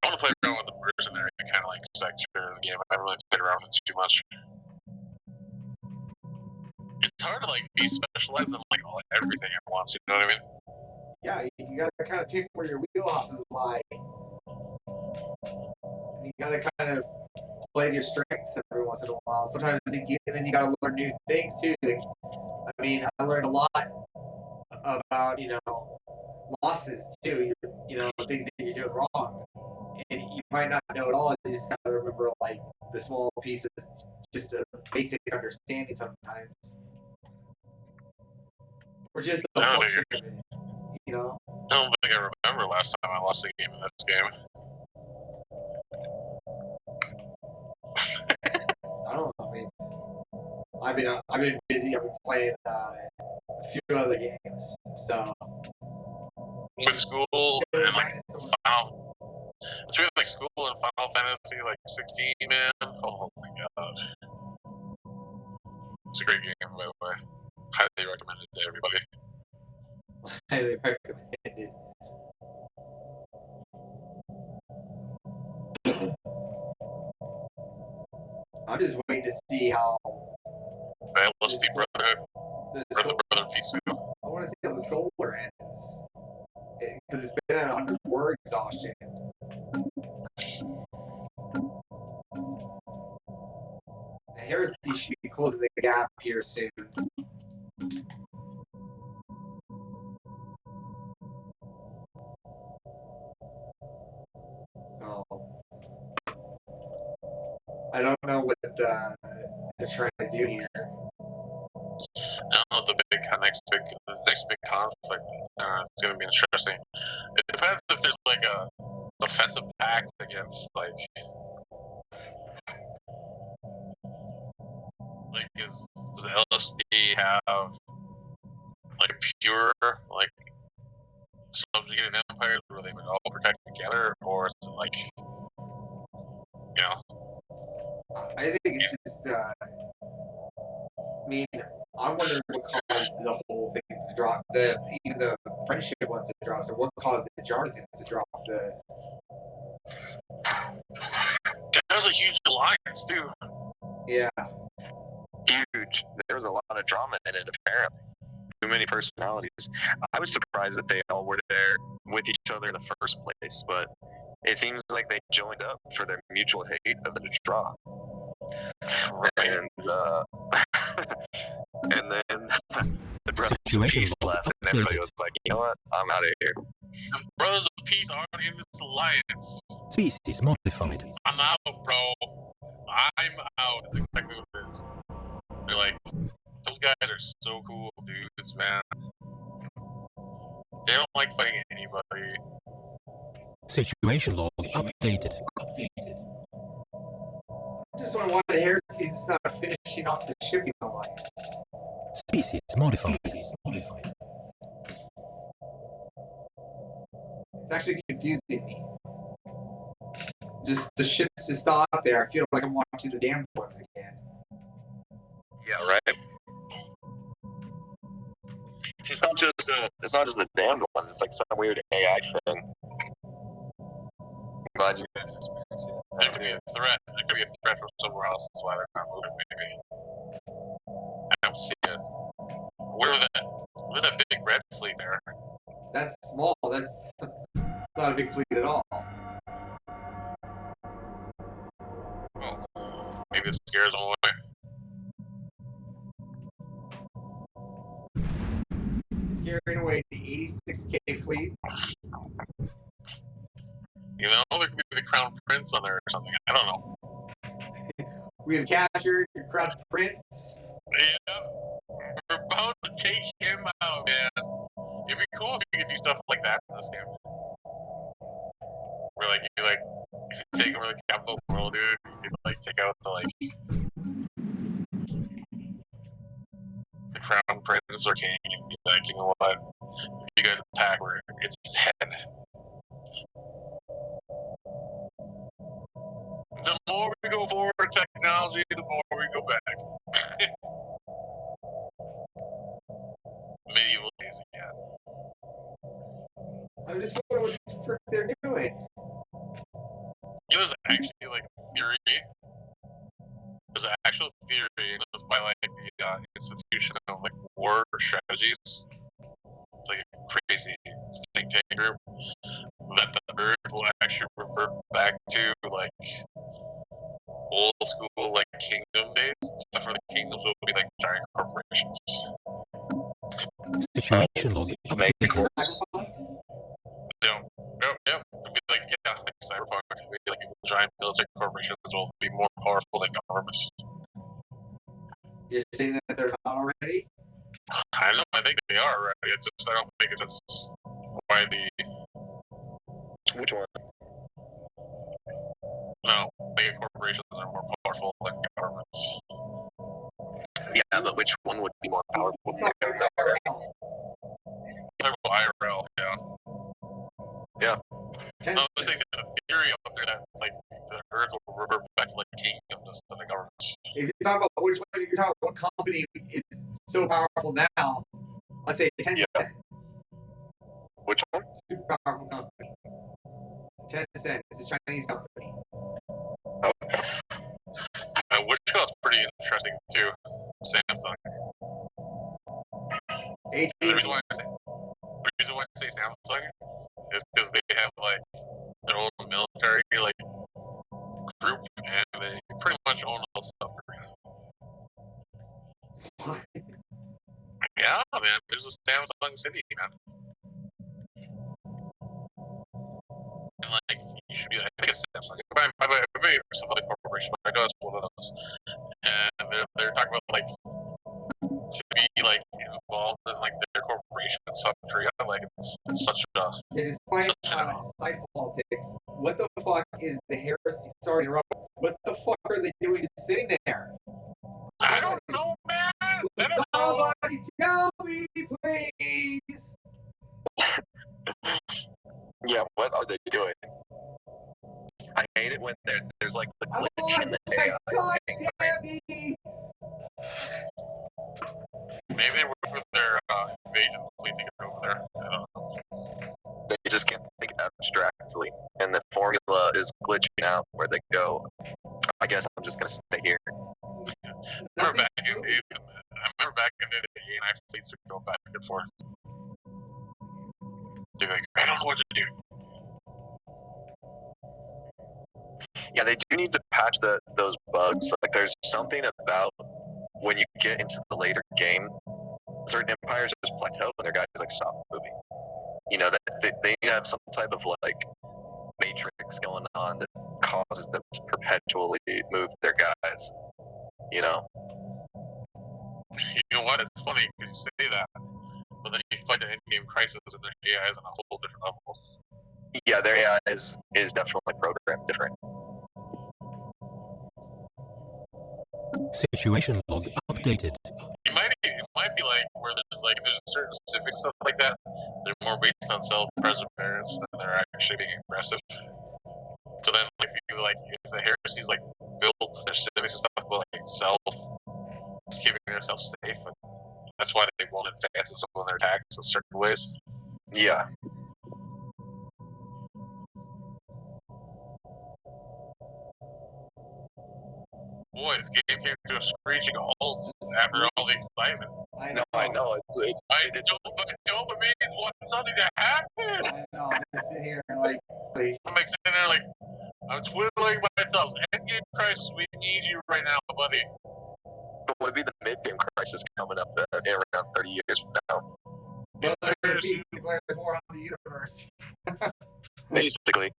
want to play around with the mercenary kind of like sector of the game. I haven't really played around with it too much. It's hard to like be specialized in like everything at once. You know what I mean? Yeah, you gotta kind of pick where your wheelhouses lie. And you gotta kind of play to your strengths every once in a while. Sometimes and then you gotta learn new things too. Like, I mean, I learned a lot about losses too. You know things that you're doing wrong, and you might not know it all. You just gotta remember like the small pieces, just a basic understanding sometimes, or just the I don't function think of it. You know. I don't think I remember last time I lost a game in this game. I don't know. I mean, I've been busy. I've been playing a few other games. So With school and like Final, between like school and Final Fantasy like 16, man. Oh my god, it's a great game by the way. Highly recommended to everybody. highly recommended. I'm just waiting to see how The LSD Brotherhood, the Brother Peace. I want to see how the solar ends because it's been at 100 war exhaustion. The heresy should be closing the gap here soon. So I don't know what they're trying to do here. Now the next big conflict. It's gonna be interesting. It depends if there's like a defensive pact against like does LSD have like pure like subjugated empires where they would all protect together, or is it like I think it's just. I mean, I'm wondering what caused the whole thing to drop. Even the friendship ones to drop. So what caused the Jonathan to drop the? that was a huge alliance too. Yeah. huge. There was a lot of drama in it, apparently. Too many personalities. I was surprised that they all were there with each other in the first place, but It seems like they joined up for their mutual hate of the Neutron. And, and then the Brothers of Situation Peace log left, and everybody updated. was like, you know what? I'm out of here. The Brothers of Peace aren't in this alliance. Species modified. I'm out, bro. I'm out. That's exactly what it is. They're like, those guys are so cool, dudes, man. They don't like fighting anybody. Situation log updated. Just wonder why the Heresies not finishing off the shipping alliance. Species modified. It's actually confusing me. Just the ships just out there. I feel like I'm watching the damned ones again. Yeah, right. It's not just the damned ones. It's like some weird AI thing. I'm glad you guys are experiencing it. It could be a threat. It could be a threat from somewhere else. That's why they're not moving, maybe. I don't see it. Where's that big red fleet there? That's small. That's not a big fleet at all. Well, maybe it scares them away. Scaring away the 86K fleet. You know, there could be the Crown Prince on there or something. I don't know. We have captured your Crown Prince. Yeah, we're about to take him out, man. It'd be cool if you could do stuff like that in this game. Where, if you take over the capital of the world, dude, you could, take out the Crown Prince or King, and be like, you know what? If you guys attack, it's his head. The more we go forward with technology, the more we go back. Medieval days again. I'm just wondering what the frick they're doing. You know, there's actually theory. There's an actual theory by the institution of war strategies. It's like a crazy think tank group that the Earth will actually revert back to old school kingdom days, except for the kingdoms will be giant corporations. Situation log updated. Yep. It'll be cyberpunk. It'll be giant military corporations will be more powerful than governments. You're saying that they're not already? I know. I think they are already. It's just I don't think it's just why the Which one? no mega corporations are more powerful than governments. Yeah, but which one would be more powerful? It's not very IRL. Talk about IRL, yeah. Yeah. I was saying there's a theory out there that the Earth will revert back to kingdoms instead of governments. If you're talking about which one, you're talking about what company is so powerful now, let's say Tencent. Yeah. Which one? Super powerful company. Tencent is a Chinese company. Which one's pretty interesting too. Samsung. The reason why I say Samsung is because they have their own military group, and they pretty much own all South Korea. Yeah, man. There's a Samsung City, man. And you should be. I think it's Samsung. Maybe some other corporation, but I know it's one of those. And they're talking about to be involved in their corporation in South Korea. It's such a Despite side politics, what the fuck is the heresy? Sorry to interrupt. What the fuck are they doing just sitting there? I don't know, man. Somebody tell me, please. Yeah, what are they doing? I hate it when there's the glitch in the AI. God damn it. Maybe they work with their invasion fleet to get over there. I don't know. They just can't think abstractly, and the formula is glitching out where they go. I guess I'm just gonna stay here. I remember back in the day, AI fleets would go back and forth. They'd be like, I don't know what to do. Yeah, they do need to patch those bugs. Like, there's something about when you get into the later game, certain empires just plateau and their guys like stop moving. You know, that they have some type of like matrix going on that causes them to perpetually move their guys. You know. You know what? It's funny because you say that, but then you fight the in-game crisis and their AI is on a whole different level. Yeah, their AI is definitely programmed different. Situation log updated. It might be like where there's like there's certain specific stuff like that. They're more based on self-perseverance than they're actually being aggressive. So then, if the heresies like build their civics and stuff, but like just keeping themselves safe, and that's why they won't advance in some of their attacks in certain ways. Yeah. Boy, this game came to a screeching halt after all the excitement. I No, I know. Dopamine want something to happen. I know. I'm just sitting here and like I'm like sitting there like, I'm twiddling my thumbs. Endgame crisis, we need you right now, buddy. But would be the mid-game crisis coming up in around 30 years from now. declares war on the universe. Basically.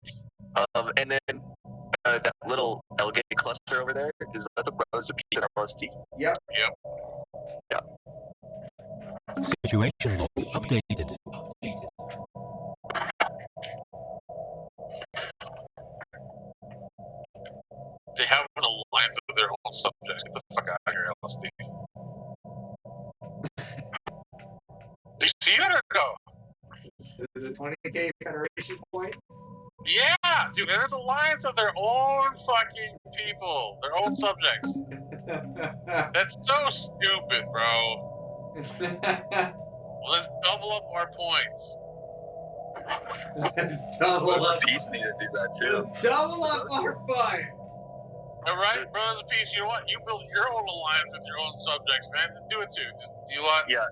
And then that little Elgate cluster over there, is that the Brothers of Peace and RLST? Yep. Situation log updated. They have an alliance of their own subjects. Get the fuck out of here, LSD. Do you see that or no? The 20k Federation points? Yeah, dude, there's an alliance of their own fucking people, their own subjects. That's so stupid, bro. Let's double up our points. Let's double up. Peace need to do that too. Let's double up our fun. All right, Brothers of Peace, you know what? You build your own alliance with your own subjects, man. Just do it too. Just, you know what? Yeah.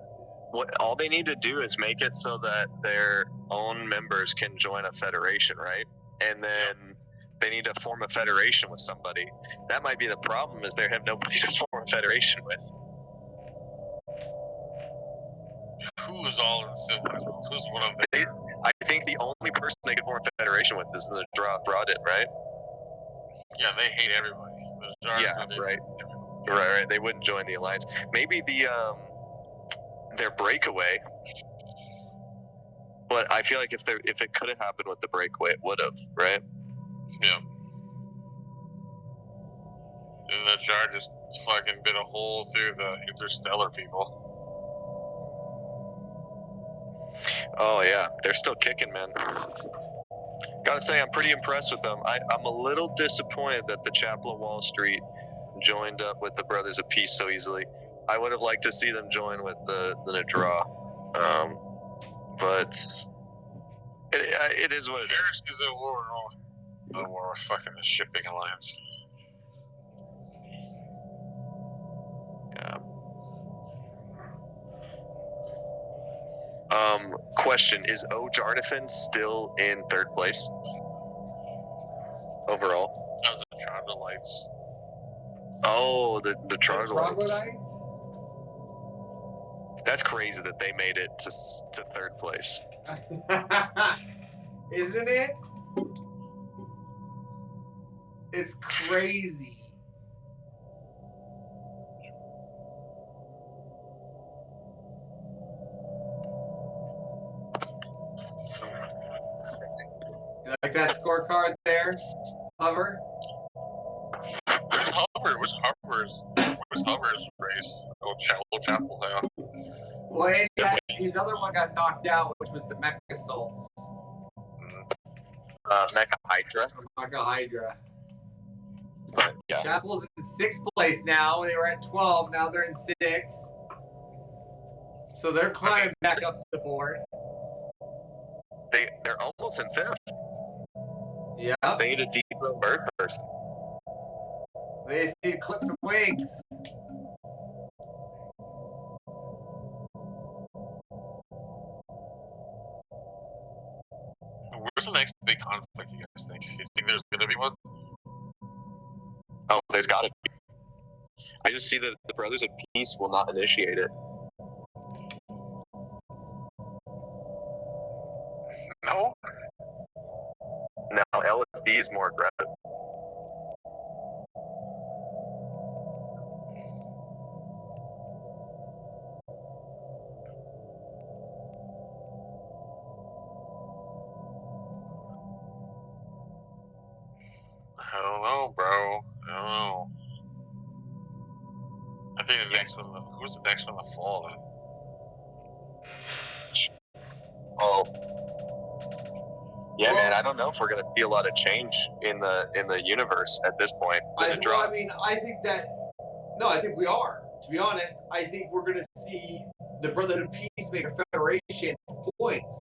All they need to do is make it so that their own members can join a federation, right? And then they need to form a federation with somebody. That might be the problem, is they have nobody to form a federation with. Who is all in the civilized world? Who's one of them? I think the only person they can form a federation with is the Broadit, right? Yeah, they hate everybody. Yeah, right. Right. They wouldn't join the alliance. Maybe their breakaway. But I feel like if it could have happened with the breakaway, it would have, right? Yeah. And the jar just fucking bit a hole through the interstellar people. Oh yeah, they're still kicking, man. Gotta say, I'm pretty impressed with them. I'm a little disappointed that the Chapel of Wall Street joined up with the Brothers of Peace so easily. I would have liked to see them join with the Nadra. But it is what it is. Is at war. The war with fucking the shipping alliance. Yeah. Question, is Ojardathan still in third place? Overall? That was the troglodytes. Oh, the troglodytes. Troglodytes? That's crazy that they made it to third place. Isn't it? It's crazy. You like that scorecard there, Hover? Where's Hover's race? Oh, Chapel, yeah. Well, and his other one got knocked out, which was the Mecha Assaults. Mecha Hydra. Mecha Hydra. But yeah. Chapel's in 6th place now. They were at 12. Now they're in 6. So they're climbing back up the board. They're almost in 5th. Yeah. They need a deep bird person. They just need to clip some wings. Where's the next big conflict, you guys think? You think there's gonna be one? Oh, there's got to be. I just see that the Brothers of Peace will not initiate it. No? No, LSD is more aggressive. I don't know, bro. I don't know. I think the next one, who's the next one to fall then? Oh. Yeah, man, I don't know if we're gonna see a lot of change in the universe at this point. I think that. No, I think we are. To be honest, I think we're gonna see the Brotherhood of Peace make a federation for points.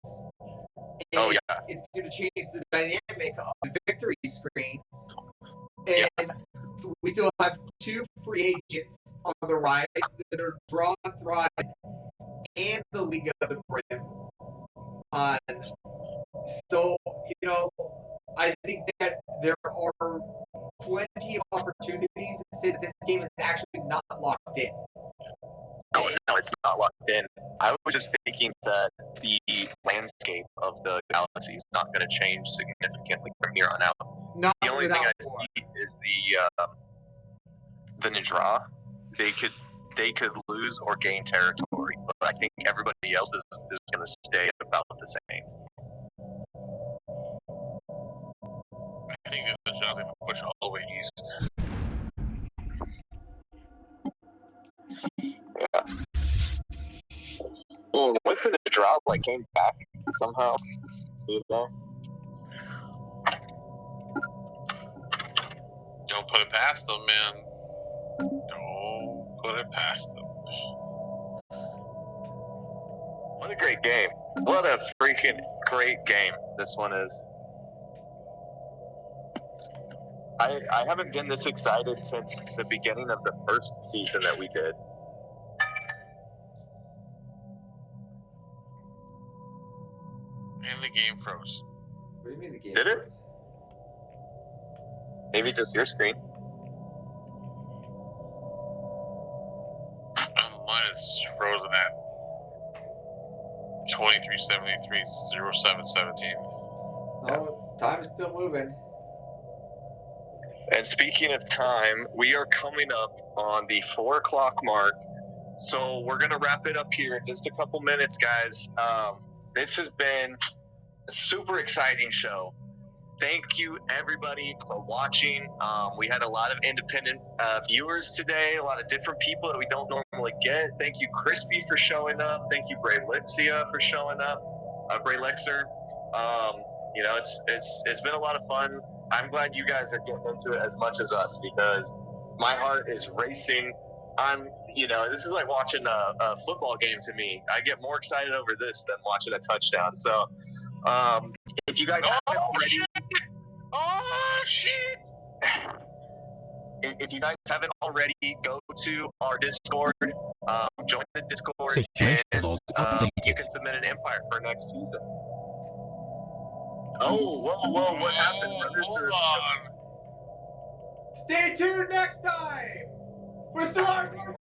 And Oh yeah. It's gonna change the dynamic of the victory screen. And we still have 2 free agents on the rise that are Draw Throd and the League of the Brim. So, I think that there are plenty of opportunities to say that this game is actually not locked in. Oh, no, it's not locked in. I was just thinking that the landscape of the galaxy is not going to change significantly from here on out. The only thing I see is the Nadra. They could lose or gain territory, but I think everybody else is going to stay about the same. I think the Nadra's going to push all the way east. Yeah. Well, what's the Nadra came back somehow? Don't put it past them, man. Don't put it past them. What a great game. What a freaking great game this one is. I haven't been this excited since the beginning of the first season that we did. And the game froze. What do you mean the game Did it? froze? Maybe just your screen. Mine is frozen at 2373-0717. Oh, time is still moving. And speaking of time, we are coming up on the 4 o'clock mark. So we're going to wrap it up here in just a couple minutes, guys. This has been a super exciting show. Thank you, everybody, for watching. We had a lot of independent viewers today, a lot of different people that we don't normally get. Thank you, Crispy, for showing up. Thank you, Braylexia, for showing up. Braylexer. It's been a lot of fun. I'm glad you guys are getting into it as much as us because my heart is racing. This is like watching a football game to me. I get more excited over this than watching a touchdown. So, if you guys haven't already, if you guys haven't already, go to our Discord, join the Discord, Situation and log you updated. can submit an empire for next season. Oh, whoa, what happened? Hold on. Stay tuned next time for Stellaris Warzone.